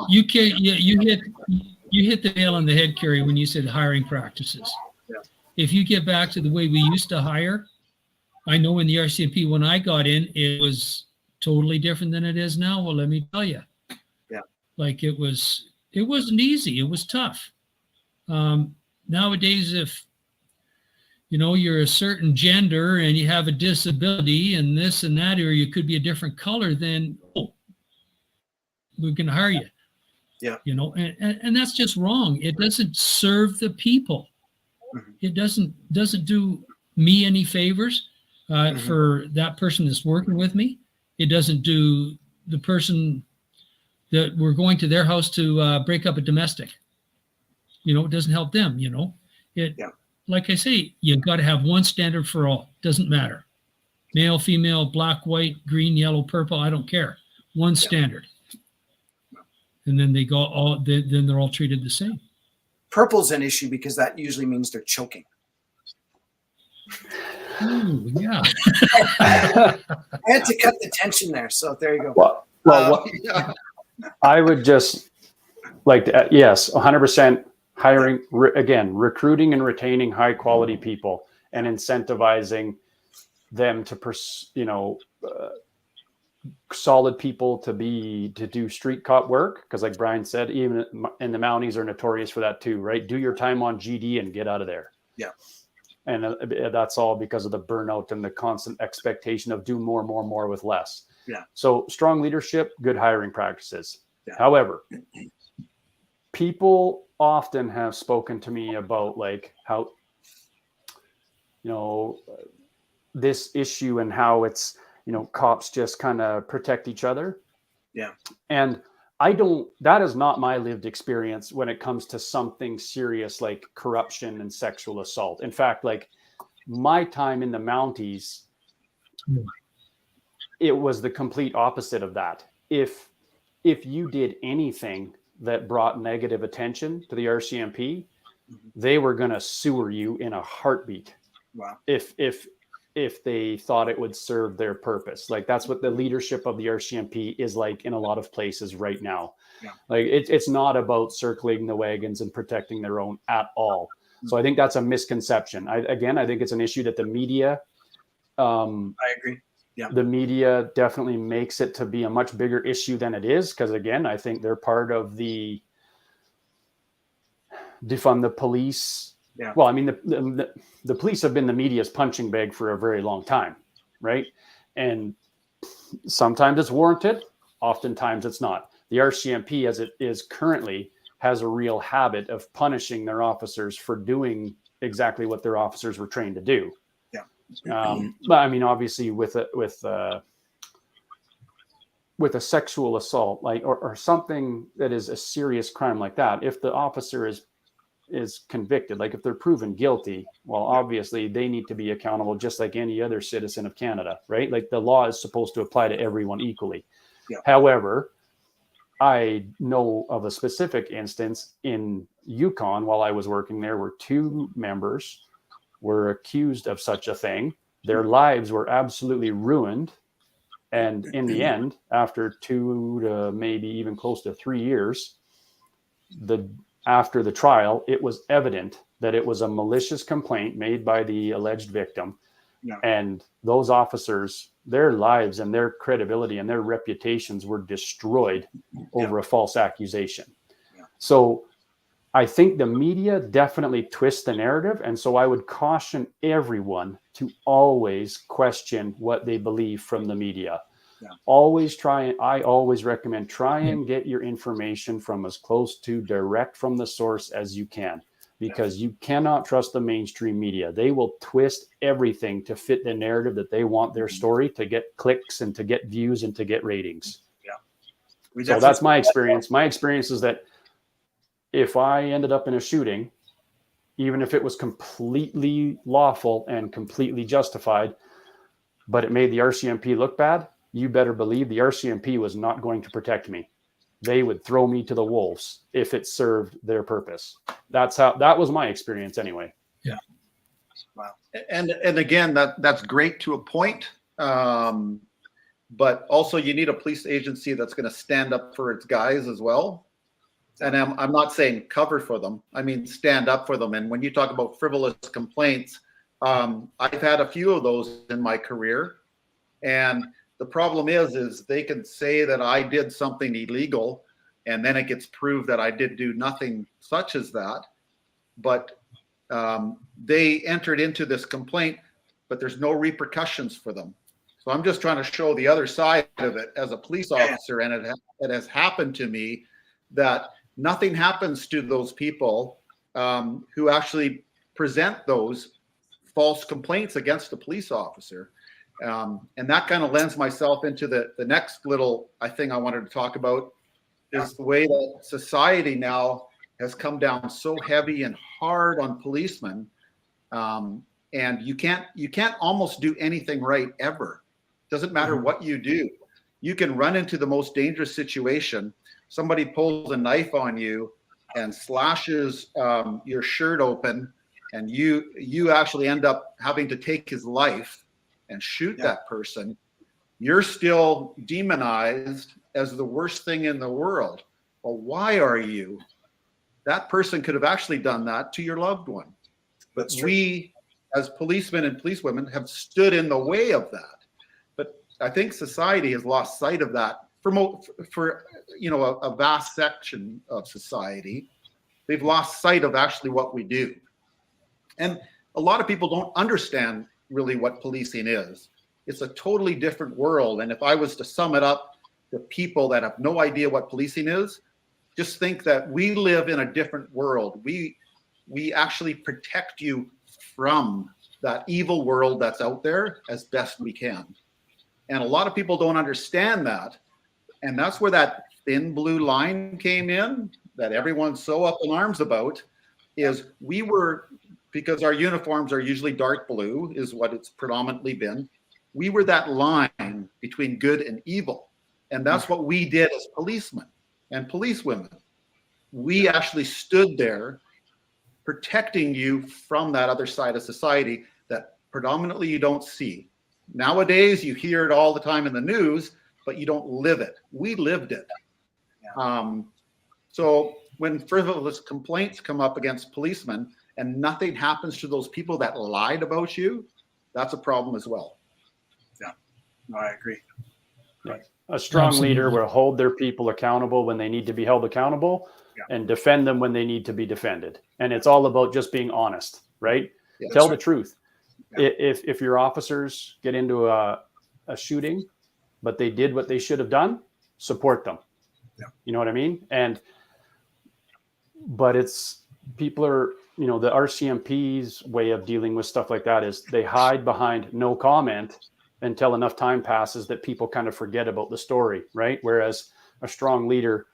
You hit the nail on the head, Kerry, when you said hiring practices. Yeah. If you get back to the way we used to hire, I know in the RCMP when I got in, it was totally different than it is now. Well, let me tell you. Yeah. Like it wasn't easy. It was tough. Nowadays, if you're a certain gender and you have a disability and this and that, or you could be a different color, then we can hire you. Yeah. And that's just wrong. It doesn't serve the people. Mm-hmm. It doesn't do me any favors for that person that's working with me. It doesn't do the person that we're going to their house to break up a domestic. It doesn't help them, Like I say, you've got to have one standard for all. Doesn't matter. Male, female, black, white, green, yellow, purple, I don't care. One standard. And then then they're all treated the same. Purple's an issue because that usually means they're choking. Ooh, yeah. I had to cut the tension there, so there you go. I would just like to, yes, 100% hiring, again, recruiting and retaining high quality people and incentivizing them to solid people to do street cop work. Because like Brian said, even in the Mounties are notorious for that too, right? Do your time on GD and get out of there. Yeah. And that's all because of the burnout and the constant expectation of do more with less. Yeah. So strong leadership, good hiring practices. Yeah. However, people often have spoken to me about like how, this issue and how it's, cops just kind of protect each other. Yeah. And that is not my lived experience when it comes to something serious like corruption and sexual assault. In fact, like my time in the Mounties, it was the complete opposite of that. If you did anything that brought negative attention to the RCMP, they were going to sewer you in a heartbeat. Wow. If they thought it would serve their purpose. Like that's what the leadership of the RCMP is like in a lot of places right now. Yeah. Like it's not about circling the wagons and protecting their own at all. So I think that's a misconception. I think it's an issue that the media, I agree. Yeah. The media definitely makes it to be a much bigger issue than it is. Because again, I think they're part of the defund the police. Yeah. Well, I mean, the police have been the media's punching bag for a very long time, right? And sometimes it's warranted, oftentimes it's not. The RCMP, as it is currently, has a real habit of punishing their officers for doing exactly what their officers were trained to do. Yeah. But I mean, obviously, with a sexual assault, like or something that is a serious crime like that, if the officer is convicted, like if they're proven guilty, well, obviously they need to be accountable just like any other citizen of Canada, right? Like the law is supposed to apply to everyone equally. Yeah. However, I know of a specific instance in Yukon while I was working there where 2 members were accused of such a thing. Their lives were absolutely ruined. And in the end, after 2 to maybe even close to 3 years, after the trial, it was evident that it was a malicious complaint made by the alleged victim. Yeah. And those officers, their lives and their credibility and their reputations were destroyed over a false accusation. Yeah. So I think the media definitely twists the narrative. And so I would caution everyone to always question what they believe from the media. Yeah. I always recommend try and get your information from as close to direct from the source as you can, because you cannot trust the mainstream media. They will twist everything to fit the narrative that they want their story to get clicks and to get views and to get ratings. Yeah. So that's my experience. My experience is that if I ended up in a shooting, even if it was completely lawful and completely justified, but it made the RCMP look bad, you better believe the RCMP was not going to protect me. They would throw me to the wolves if it served their purpose. That was my experience anyway. Yeah. Wow. And again, that's great to a point. But also you need a police agency that's going to stand up for its guys as well. And I'm not saying cover for them. I mean, stand up for them. And when you talk about frivolous complaints, I've had a few of those in my career. And the problem is they can say that I did something illegal, and then it gets proved that I did do nothing such as that. But they entered into this complaint, but there's no repercussions for them. So I'm just trying to show the other side of it as a police officer, and it has happened to me that nothing happens to those people who actually present those false complaints against a police officer. And that kind of lends myself into the next little thing I wanted to talk about is the way that society now has come down so heavy and hard on policemen. And you can't almost do anything right ever. Doesn't matter what you do. You can run into the most dangerous situation. Somebody pulls a knife on you and slashes your shirt open, and you actually end up having to take his life and shoot that person. You're still demonized as the worst thing in the world. Well, why are you? That person could have actually done that to your loved one. But we, as policemen and policewomen, have stood in the way of that. But I think society has lost sight of that for a vast section of society. They've lost sight of actually what we do. And a lot of people don't understand really what policing is. It's a totally different world. And if I was to sum it up to people that have no idea what policing is, just think that we live in a different world. We actually protect you from that evil world that's out there as best we can. And a lot of people don't understand that. And that's where that thin blue line came in that everyone's so up in arms about, is because our uniforms are usually dark blue, is what it's predominantly been. We were that line between good and evil. And that's what we did as policemen and policewomen. We actually stood there protecting you from that other side of society that predominantly you don't see. Nowadays, you hear it all the time in the news, but you don't live it. We lived it. So when frivolous complaints come up against policemen and nothing happens to those people that lied about you, that's a problem as well. Yeah, no, I agree. Yeah. A strong leader will hold their people accountable when they need to be held accountable and defend them when they need to be defended. And it's all about just being honest, right? Yeah, tell the truth. Yeah. If your officers get into a shooting, but they did what they should have done, support them. Yeah. You know what I mean? But people are, the RCMP's way of dealing with stuff like that is they hide behind no comment until enough time passes that people kind of forget about the story, right? Whereas a strong leader,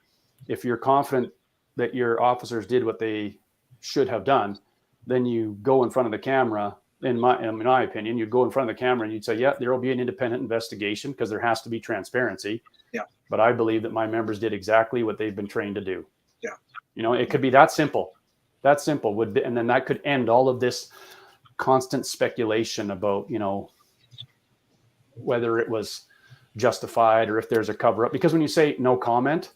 if you're confident that your officers did what they should have done, then you go in front of the camera. In my opinion, you'd go in front of the camera and you'd say, yeah, there will be an independent investigation because there has to be transparency. Yeah. But I believe that my members did exactly what they've been trained to do. Yeah. It could be that simple. That simple would be, and then that could end all of this constant speculation about, whether it was justified or if there's a cover up. Because when you say no comment,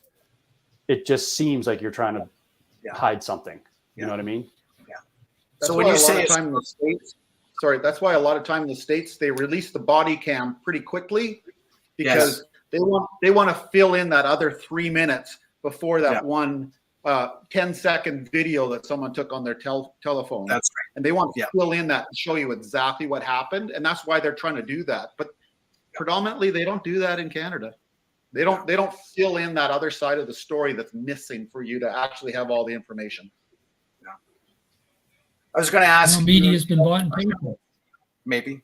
it just seems like you're trying to hide something. You know what I mean? Yeah. So when you say that's why a lot of time in the States, they release the body cam pretty quickly because they want to fill in that other 3 minutes before that one 10-second video that someone took on their telephone. That's right. And they want to fill in that and show you exactly what happened. And that's why they're trying to do that. But predominantly, they don't do that in Canada. They don't fill in that other side of the story that's missing for you to actually have all the information. Yeah. I was going to ask. Media has been bought and paid for. Maybe.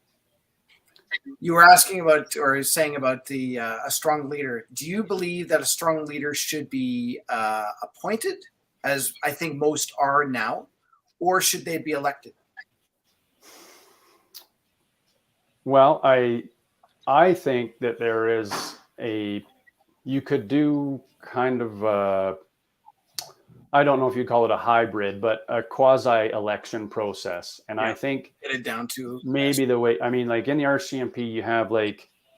You were asking about or saying about the a strong leader. Do you believe that a strong leader should be appointed, as I think most are now, or should they be elected? Well, I think that there is you could do kind of I don't know if you call it a hybrid, but a quasi-election process. And I think get it down to maybe the way, I mean, like in the RCMP, you have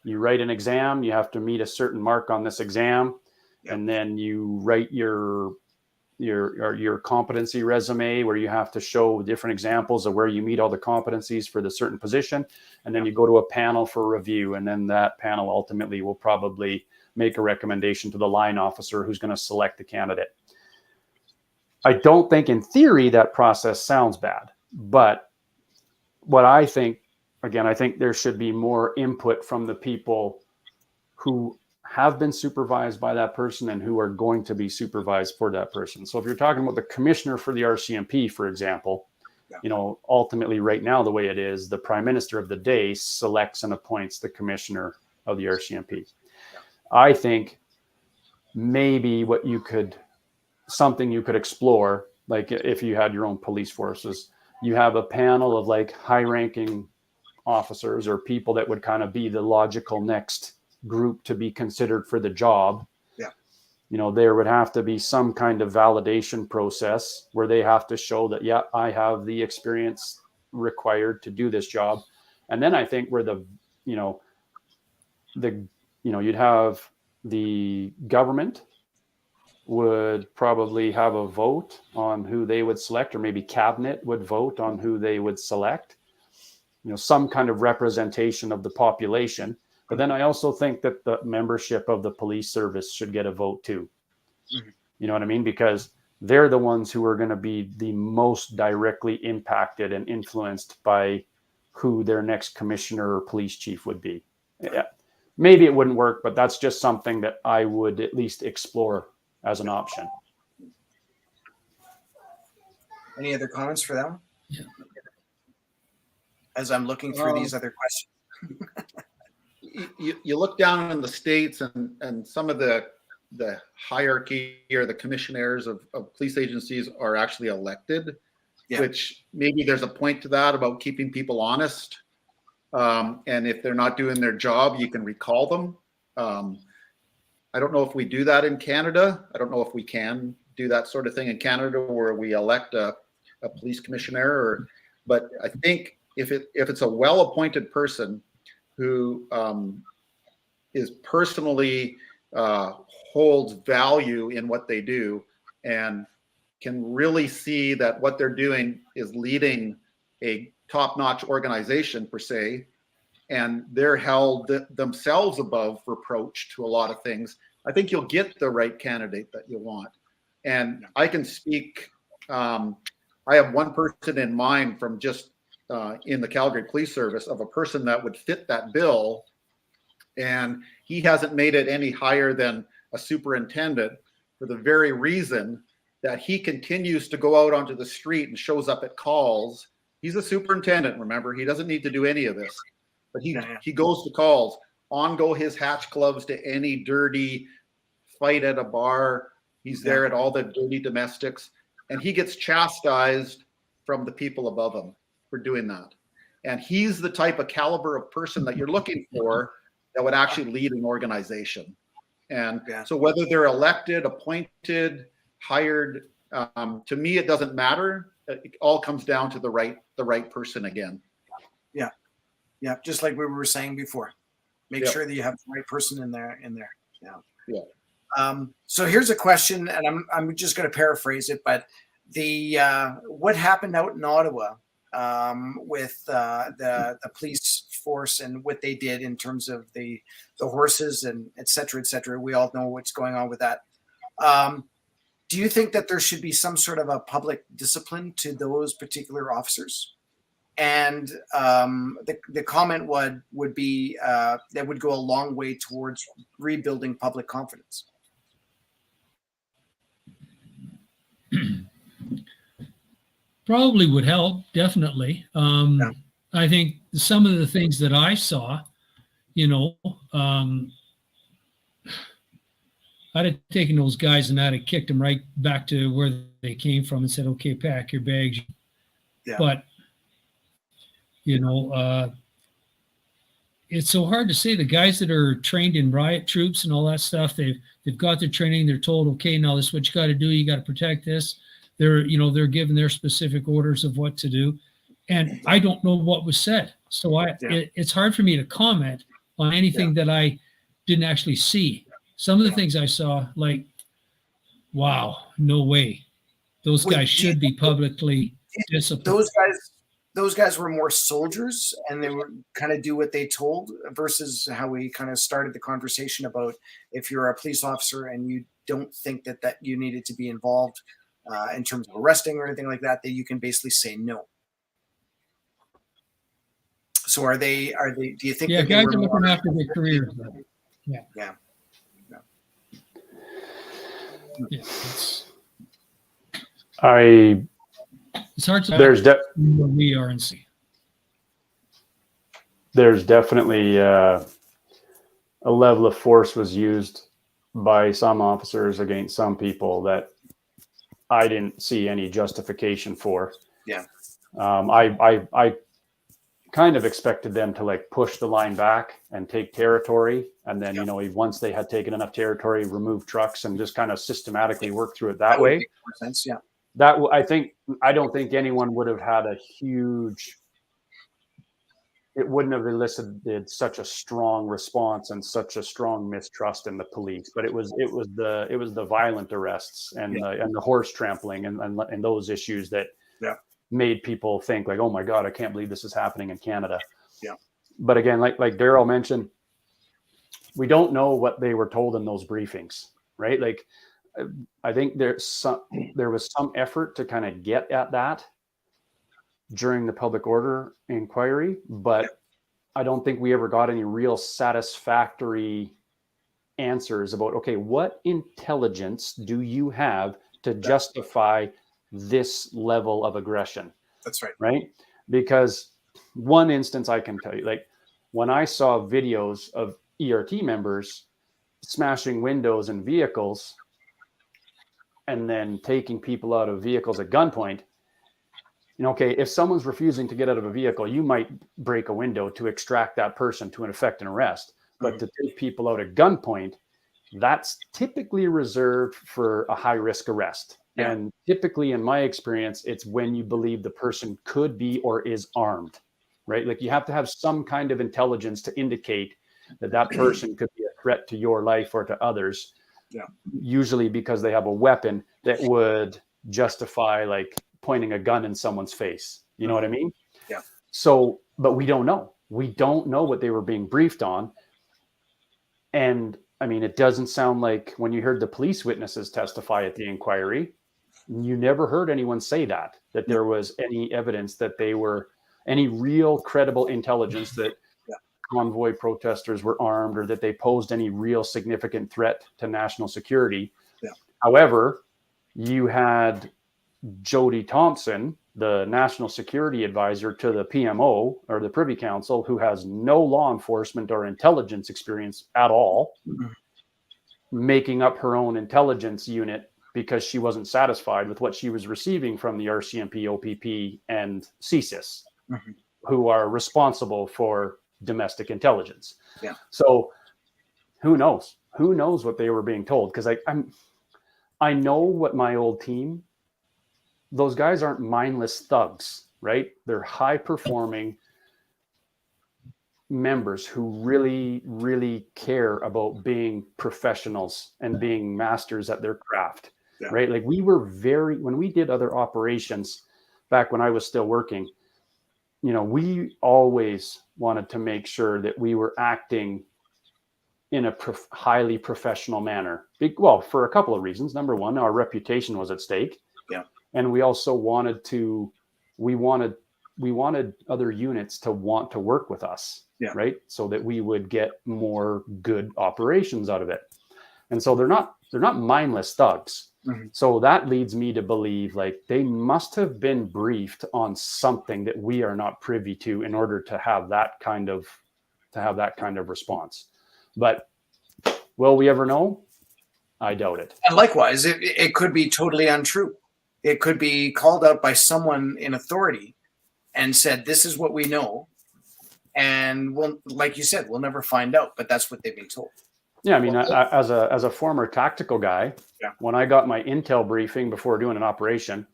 you write an exam, you have to meet a certain mark on this exam, and then you write your competency resume where you have to show different examples of where you meet all the competencies for the certain position. And then you go to a panel for review. And then that panel ultimately will probably make a recommendation to the line officer who's going to select the candidate. I don't think in theory that process sounds bad, but what I think, again, I think there should be more input from the people who have been supervised by that person and who are going to be supervised for that person. So if you're talking about the commissioner for the RCMP, for example, ultimately right now, the way it is, the prime minister of the day selects and appoints the commissioner of the RCMP. I think maybe something you could explore, like if you had your own police forces, you have a panel of high-ranking officers or people that would kind of be the logical next group to be considered for the job. There would have to be some kind of validation process where they have to show that, I have the experience required to do this job. And then I think where you'd have the government would probably have a vote on who they would select, or maybe cabinet would vote on who they would select, some kind of representation of the population. But then I also think that the membership of the police service should get a vote too. Mm-hmm. You know what I mean? Because they're the ones who are going to be the most directly impacted and influenced by who their next commissioner or police chief would be. Yeah. Maybe it wouldn't work, but that's just something that I would at least explore as an option. Any other comments for them? Yeah. As I'm looking through these other questions. You look down in the States and some of the hierarchy or the commissioners of police agencies are actually elected, which maybe there's a point to that about keeping people honest. And if they're not doing their job, you can recall them. I don't know if we do that in Canada. I don't know if we can do that sort of thing in Canada where we elect a police commissioner. But I think if it's a well-appointed person who is personally holds value in what they do and can really see that what they're doing is leading a top-notch organization per se, and they're held themselves above reproach to a lot of things, I think you'll get the right candidate that you want. And I can speak, I have one person in mind from just in the Calgary Police Service of a person that would fit that bill, and he hasn't made it any higher than a superintendent for the very reason that he continues to go out onto the street and shows up at calls. He's a superintendent, remember, he doesn't need to do any of this, but he goes to calls, on go his hatch gloves to any dirty fight at a bar. He's there at all the dirty domestics, and he gets chastised from the people above him for doing that. And he's the type of caliber of person that you're looking for that would actually lead an organization. And so whether they're elected, appointed, hired, to me, it doesn't matter. It all comes down to the right person again. Yeah. Just like we were saying before, make sure that you have the right person in there. So here's a question, and I'm just going to paraphrase it, but what happened out in Ottawa with the police force and what they did in terms of the horses and et cetera, we all know what's going on with that. Do you think that there should be some sort of a public discipline to those particular officers? And the comment would be that would go a long way towards rebuilding public confidence. Probably would help, definitely. I think some of the things that I saw, I'd have taken those guys and I'd have kicked them right back to where they came from and said, okay, pack your bags. Yeah. But, it's so hard to say. The guys that are trained in riot troops and all that stuff, they've got their training. They're told, okay, now this is what you got to do. You got to protect this. They're given their specific orders of what to do. And I don't know what was said. So it's hard for me to comment on anything that I didn't actually see. Some of the things I saw, like, wow, no way. Those guys should be publicly disciplined. Those guys were more soldiers and they were kind of do what they told, versus how we kind of started the conversation about if you're a police officer and you don't think that you needed to be involved in terms of arresting or anything like that you can basically say no. So are they, do you think? Yeah, guys are looking after their careers. Yeah. It's hard to there's where we are and see. There's definitely a level of force was used by some officers against some people that I didn't see any justification for. Yeah. I kind of expected them to like push the line back and take territory, and then once they had taken enough territory, remove trucks and just kind of systematically work through it that way. Make more sense. Yeah. I don't think anyone would have had it wouldn't have elicited such a strong response and such a strong mistrust in the police. But it was the violent arrests and the horse trampling and those issues that made people think like, oh my God, I can't believe this is happening in Canada. Yeah. But again, like Darryl mentioned, we don't know what they were told in those briefings, right? Like, I think there was some effort to kind of get at that during the public order inquiry, but I don't think we ever got any real satisfactory answers about, okay, what intelligence do you have to justify this level of aggression? That's right. Right? Because one instance I can tell you, like when I saw videos of ERT members smashing windows in vehicles and then taking people out of vehicles at gunpoint, okay, if someone's refusing to get out of a vehicle, you might break a window to extract that person to effect an arrest. But to take people out at gunpoint, that's typically reserved for a high risk arrest. Yeah. And typically, in my experience, it's when you believe the person could be or is armed, right? Like you have to have some kind of intelligence to indicate that person could be a threat to your life or to others. Yeah. Usually because they have a weapon that would justify like pointing a gun in someone's face. You know what I mean? Yeah. So, but we don't know. We don't know what they were being briefed on. And I mean, it doesn't sound like when you heard the police witnesses testify at the inquiry, you never heard anyone say that there was any evidence that they were any real credible intelligence that convoy protesters were armed or that they posed any real significant threat to national security. Yeah. However, you had Jody Thompson, the national security advisor to the PMO or the Privy Council, who has no law enforcement or intelligence experience at all, making up her own intelligence unit because she wasn't satisfied with what she was receiving from the RCMP, OPP, and CSIS, who are responsible for domestic intelligence. Yeah. So who knows? Who knows what they were being told? Because I know what my old team, those guys aren't mindless thugs, right? They're high performing members who really, really care about being professionals and being masters at their craft, right? Like we were when we did other operations back when I was still working, we always wanted to make sure that we were acting in a highly professional manner. Well, for a couple of reasons. Number one, our reputation was at stake. Yeah. And we also wanted other units to want to work with us, yeah. right? So that we would get more good operations out of it. And so they're not mindless thugs. Mm-hmm. So that leads me to believe like they must have been briefed on something that we are not privy to in order to have that kind of response. But will we ever know? I doubt it. And likewise, it could be totally untrue. It could be called out by someone in authority and said, this is what we know. And we'll, like you said, we'll never find out, but that's what they've been told. Yeah, I mean, as a former tactical guy, when I got my intel briefing before doing an operation,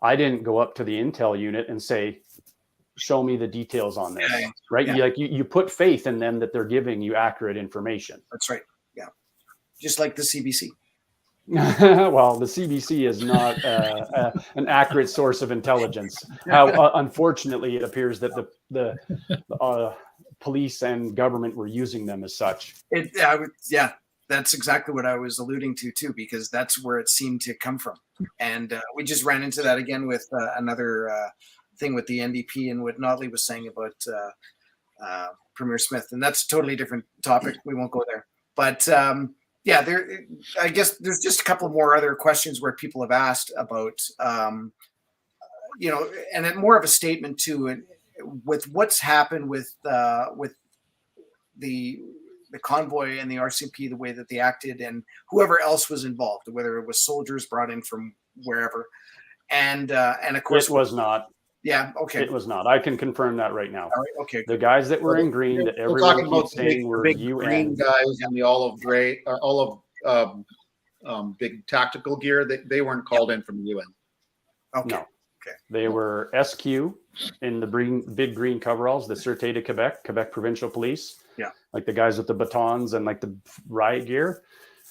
I didn't go up to the intel unit and say, show me the details on this, right? Yeah. You put faith in them that they're giving you accurate information. That's right. Yeah. Just like the CBC. Well, the CBC is not an accurate source of intelligence. How unfortunately it appears that the police and government were using them as such. Yeah, that's exactly what I was alluding to too, because that's where it seemed to come from. And we just ran into that again with another thing with the NDP and what Notley was saying about Premier Smith, and that's a totally different topic. We won't go there, but. Yeah, I guess there's just a couple more other questions where people have asked about, and more of a statement too, with what's happened with the convoy and the RCMP, the way that they acted, and whoever else was involved, whether it was soldiers brought in from wherever, and of course it was not. Yeah, okay. It was not. I can confirm that right now. All right, okay. The guys that were in green that everyone keeps saying were big UN green guys in the olive gray, big tactical gear. They weren't called in from the UN. Okay. No. Okay. They were SQ in the big green coveralls, the Sûreté de Quebec Provincial Police. Yeah. Like the guys with the batons and like the riot gear.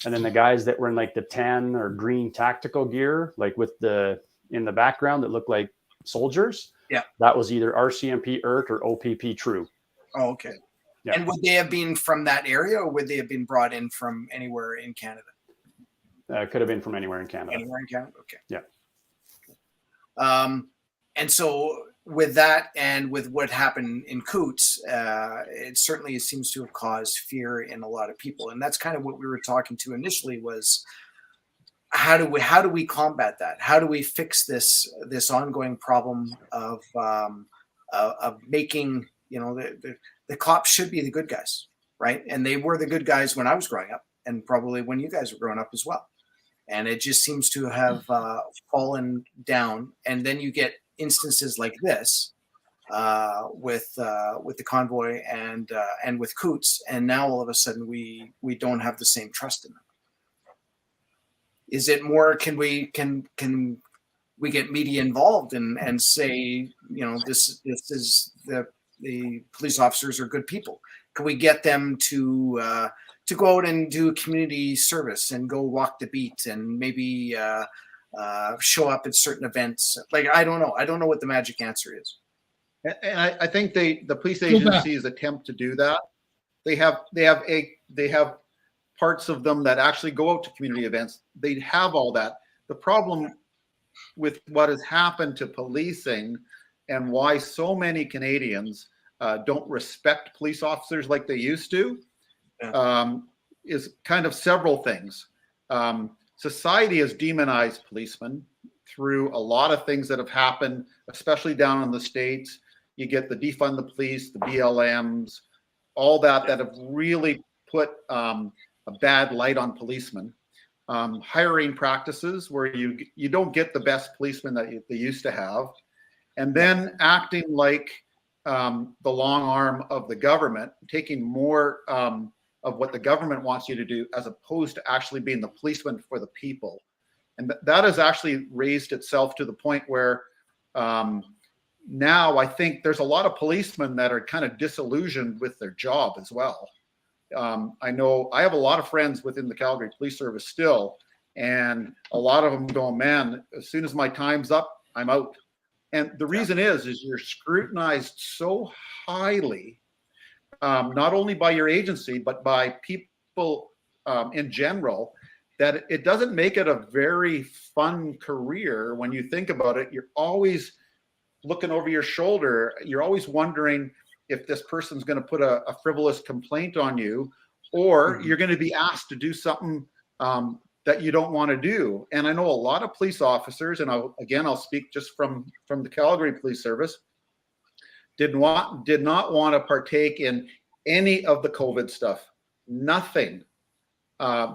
And then the guys that were in like the tan or green tactical gear, like with in the background that looked like soldiers. Yeah. That was either RCMP ERT or OPP True. Oh, okay. Yeah. And would they have been from that area, or would they have been brought in from anywhere in Canada? Could have been from anywhere in Canada. Anywhere in Canada? Okay. Yeah. And so with that and with what happened in Coutts, it certainly seems to have caused fear in a lot of people. And that's kind of what we were talking to initially was, how do we combat that? How do we fix this ongoing problem of making, the cops should be the good guys, right? And they were the good guys when I was growing up, and probably when you guys were growing up as well. And it just seems to have fallen down. And then you get instances like this with the convoy and with Coutts, and now all of a sudden we don't have the same trust in them. Is it more? Can we get media involved and say, this is the police officers are good people? Can we get them to go out and do community service and go walk the beat and maybe show up at certain events? Like, I don't know. I don't know what the magic answer is. And I think the police agencies attempt to do that. They have parts of them that actually go out to community events. They have all that. The problem with what has happened to policing and why so many Canadians don't respect police officers like they used to is kind of several things. Society has demonized policemen through a lot of things that have happened, especially down in the States. You get the defund the police, the BLMs, all that have really put a bad light on policemen. Hiring practices where you don't get the best policemen that they used to have, and then acting like the long arm of the government, taking more of what the government wants you to do as opposed to actually being the policeman for the people. And that has actually raised itself to the point where now I think there's a lot of policemen that are kind of disillusioned with their job as well. I know I have a lot of friends within the Calgary Police Service still, and a lot of them go, man, as soon as my time's up, I'm out. And the reason is you're scrutinized so highly not only by your agency, but by people in general, that it doesn't make it a very fun career when you think about it. You're always looking over your shoulder. You're always wondering if this person's going to put a frivolous complaint on you, or you're going to be asked to do something that you don't want to do. And I know a lot of police officers, and I'll speak just from the Calgary Police Service, did not want to partake in any of the COVID stuff. Nothing.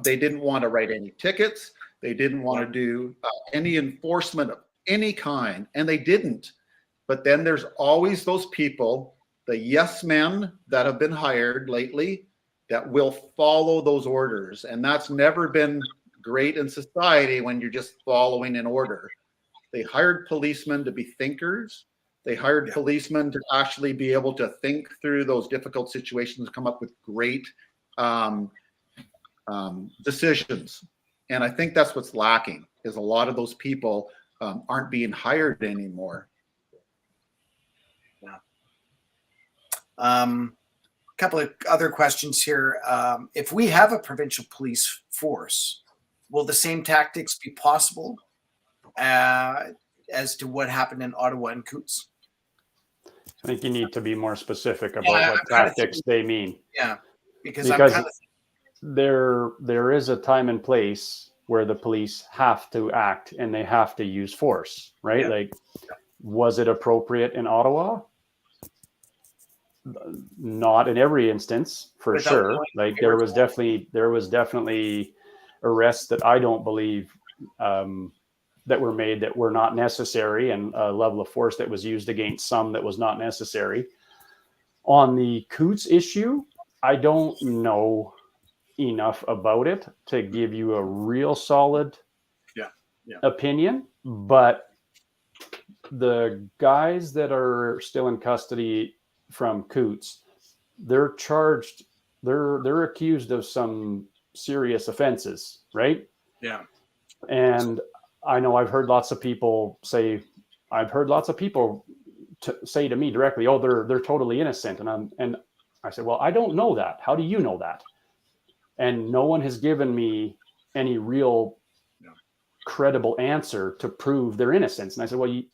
They didn't want to write any tickets. They didn't want to do any enforcement of any kind, and they didn't. But then there's always those people, the yes men that have been hired lately, that will follow those orders. And that's never been great in society when you're just following an order. They hired policemen to be thinkers. They hired policemen to actually be able to think through those difficult situations, come up with great decisions. And I think that's what's lacking, is a lot of those people aren't being hired anymore. Couple of other questions here. If we have a provincial police force, will the same tactics be possible as to what happened in Ottawa and Coutts? I think you need to be more specific about what tactics they mean. Yeah, because there is a time and place where the police have to act and they have to use force, right? Yeah. Like, was it appropriate in Ottawa? Not in every instance, for sure. Like, there was definitely arrests that I don't believe that were made that were not necessary, and a level of force that was used against some that was not necessary. On the Coutts issue, I don't know enough about it to give you a real solid opinion, but the guys that are still in custody from Coutts, they're charged, they're accused of some serious offenses, right? Yeah. And I know I've heard lots of people say to me directly, "Oh, they're totally innocent," and I said, "Well, I don't know that. How do you know that?" And no one has given me any real credible answer to prove their innocence. And I said, "Well, you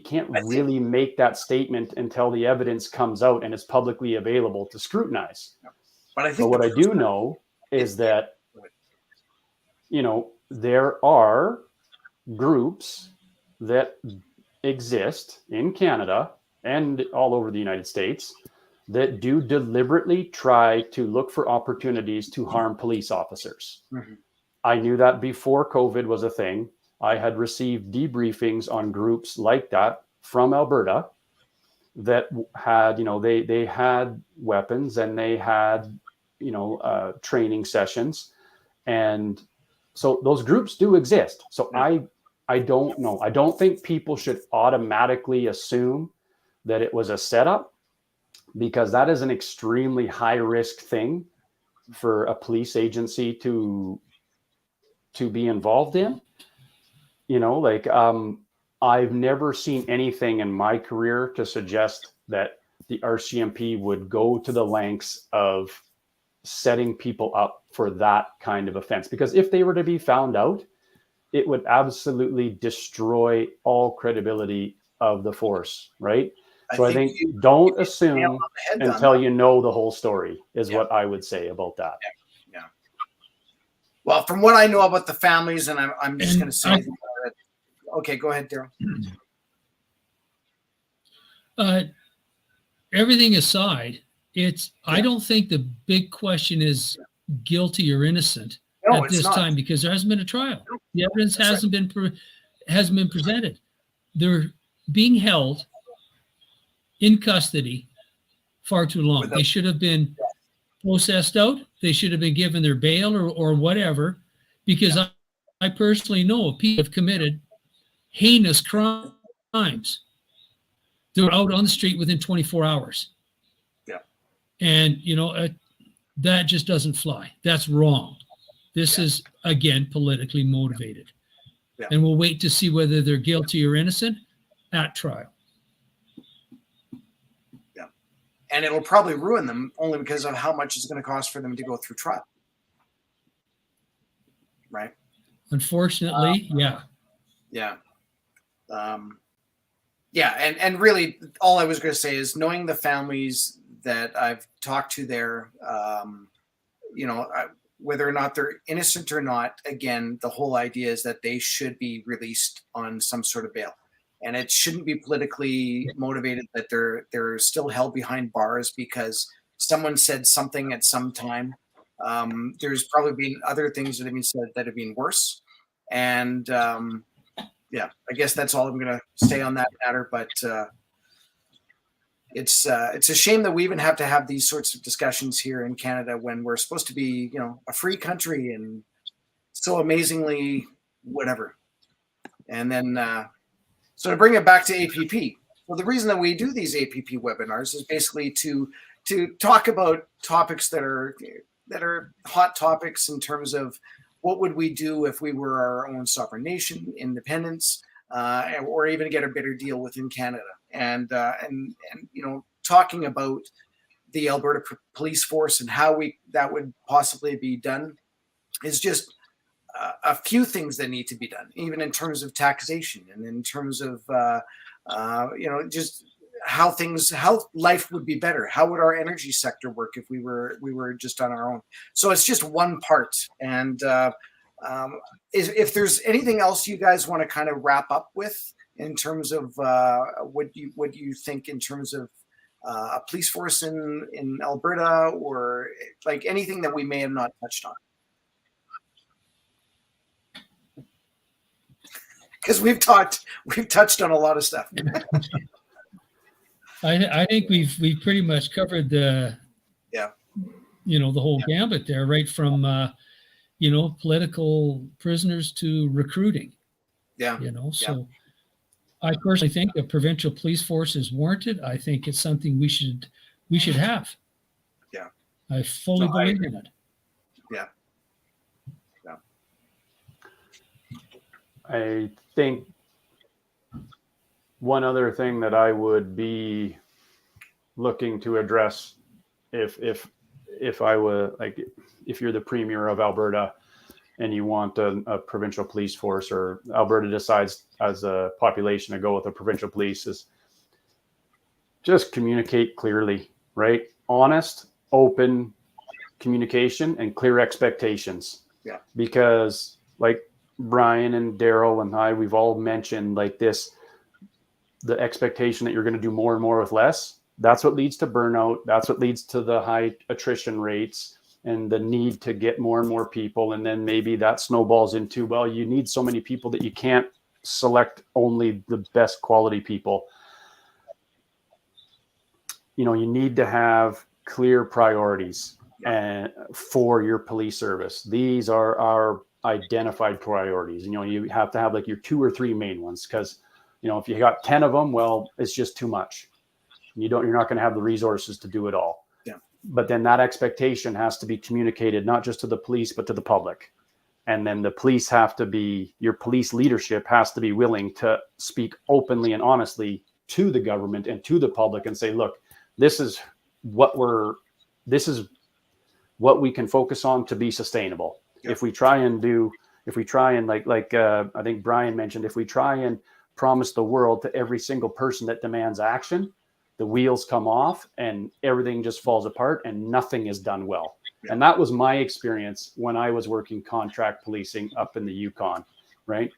can't really make that statement until the evidence comes out and is publicly available to scrutinize." But what I do know is that, there are groups that exist in Canada and all over the United States that do deliberately try to look for opportunities to harm police officers. Mm-hmm. I knew that before COVID was a thing. I had received debriefings on groups like that from Alberta that had, they had weapons and they had, training sessions. And so those groups do exist. So I don't know. I don't think people should automatically assume that it was a setup, because that is an extremely high risk thing for a police agency to be involved in. I've never seen anything in my career to suggest that the RCMP would go to the lengths of setting people up for that kind of offense. Because if they were to be found out, it would absolutely destroy all credibility of the force, right? So I think don't assume until you know the whole story is what I would say about that. Yeah. Well, from what I know about the families, and I'm just going to say, okay, go ahead, Darryl. Everything aside, I don't think the big question is guilty or innocent at this time, because there hasn't been a trial. The evidence hasn't been presented. They're being held in custody far too long. They should have been processed out. They should have been given their bail or whatever, because I personally know people have committed heinous crimes. They're out on the street within 24 hours. Yeah. And, that just doesn't fly. That's wrong. This is, again, politically motivated. Yeah. And we'll wait to see whether they're guilty or innocent at trial. and it'll probably ruin them only because of how much it's going to cost for them to go through trial. Right. Unfortunately, yeah. Yeah. Yeah. And really all I was going to say is, knowing the families that I've talked to there, whether or not they're innocent or not, again, the whole idea is that they should be released on some sort of bail. And it shouldn't be politically motivated that they're still held behind bars because someone said something at some time. There's probably been other things that have been said that have been worse. And yeah, I guess that's all I'm going to say on that matter. But it's a shame that we even have to have these sorts of discussions here in Canada when we're supposed to be, a free country and so amazingly whatever. And then, so to bring it back to APP, well, the reason that we do these APP webinars is basically to talk about topics that are hot topics in terms of what would we do if we were our own sovereign nation, independence, or even get a better deal within Canada. And talking about the Alberta Police Force and how that would possibly be done is just a few things that need to be done, even in terms of taxation and in terms of just how life would be better. How would our energy sector work if we were just on our own? So it's just one part. And if there's anything else you guys want to kind of wrap up with in terms of what do you think in terms of a police force in Alberta, or like anything that we may have not touched on? Because we've touched on a lot of stuff. I think we've pretty much covered the whole gambit there, right from political prisoners to recruiting. Yeah. So I personally think a provincial police force is warranted. I think it's something we should have. Yeah. I fully believe in it. Yeah. I think one other thing that I would be looking to address if I were if you're the premier of Alberta and you want a provincial police force, or Alberta decides as a population to go with a provincial police, is just communicate clearly, right? Honest, open communication and clear expectations. Yeah. Because like Brian and Darryl and I, we've all mentioned the expectation that you're going to do more and more with less. That's what leads to burnout. That's what leads to the high attrition rates and the need to get more and more people. And then maybe that snowballs into, well, you need so many people that you can't select only the best quality people. You need to have clear priorities for your police service. These are our identified priorities. You have to have your 2 or 3 main ones, because if you got 10 of them, well, it's just too much. You're not going to have the resources to do it all. Yeah. But then that expectation has to be communicated not just to the police but to the public. And then the police your police leadership has to be willing to speak openly and honestly to the government and to the public and say, look, this is what we can focus on to be sustainable. Yeah. If we try and I think Brian mentioned, if we try and promise the world to every single person that demands action, the wheels come off and everything just falls apart and nothing is done well. Yeah. And that was my experience when I was working contract policing up in the Yukon, right?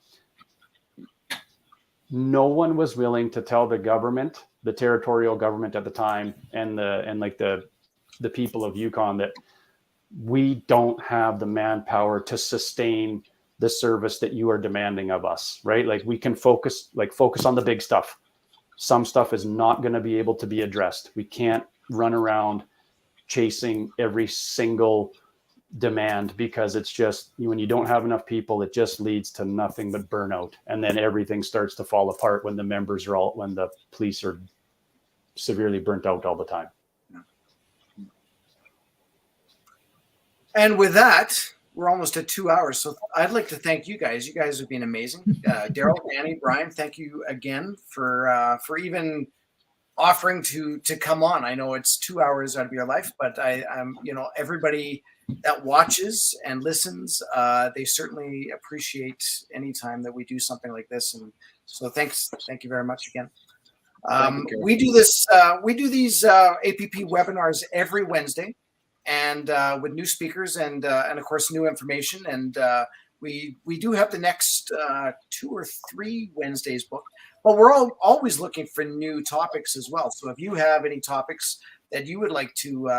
No one was willing to tell the government, the territorial government at the time, and the people of Yukon that we don't have the manpower to sustain the service that you are demanding of us, right? We can focus on the big stuff. Some stuff is not going to be able to be addressed. We can't run around chasing every single demand, because it's just, when you don't have enough people, it just leads to nothing but burnout. And then everything starts to fall apart when when the police are severely burnt out all the time. And with that, we're almost at 2 hours. So I'd like to thank you guys. You guys have been amazing. Darryl, Danny, Brian, thank you again for even offering to come on. I know it's 2 hours out of your life, but I'm everybody that watches and listens, they certainly appreciate any time that we do something like this. And so thank you very much again. We do these APP webinars every Wednesday, and with new speakers and of course new information. And we do have the next 2 or 3 Wednesdays booked, but we're always looking for new topics as well. So if you have any topics that you would like to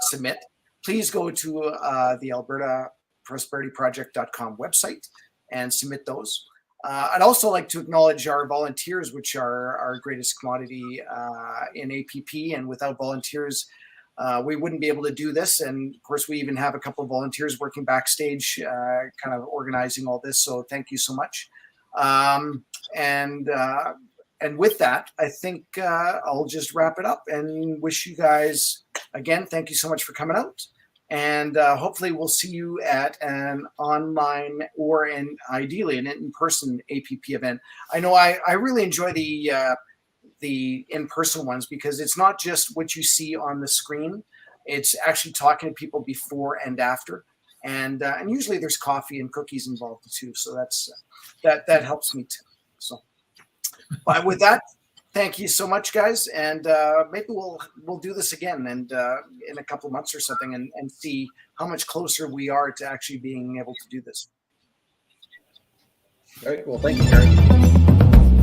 submit, please go to the Alberta Prosperity Project.com website and submit those. I'd also like to acknowledge our volunteers, which are our greatest commodity in APP. And without volunteers, we wouldn't be able to do this. And of course, we even have a couple of volunteers working backstage, kind of organizing all this. So thank you so much. And with that, I think I'll just wrap it up and wish you guys, again, thank you so much for coming out. And hopefully we'll see you at an online or ideally an in-person APP event. I know I really enjoy the in-person ones, because it's not just what you see on the screen. It's actually talking to people before and after. And usually there's coffee and cookies involved too. So that helps me too. So, but with that, thank you so much, guys. And maybe we'll do this again and in a couple of months or something, and see how much closer we are to actually being able to do this. All right. Well, thank you, Gary.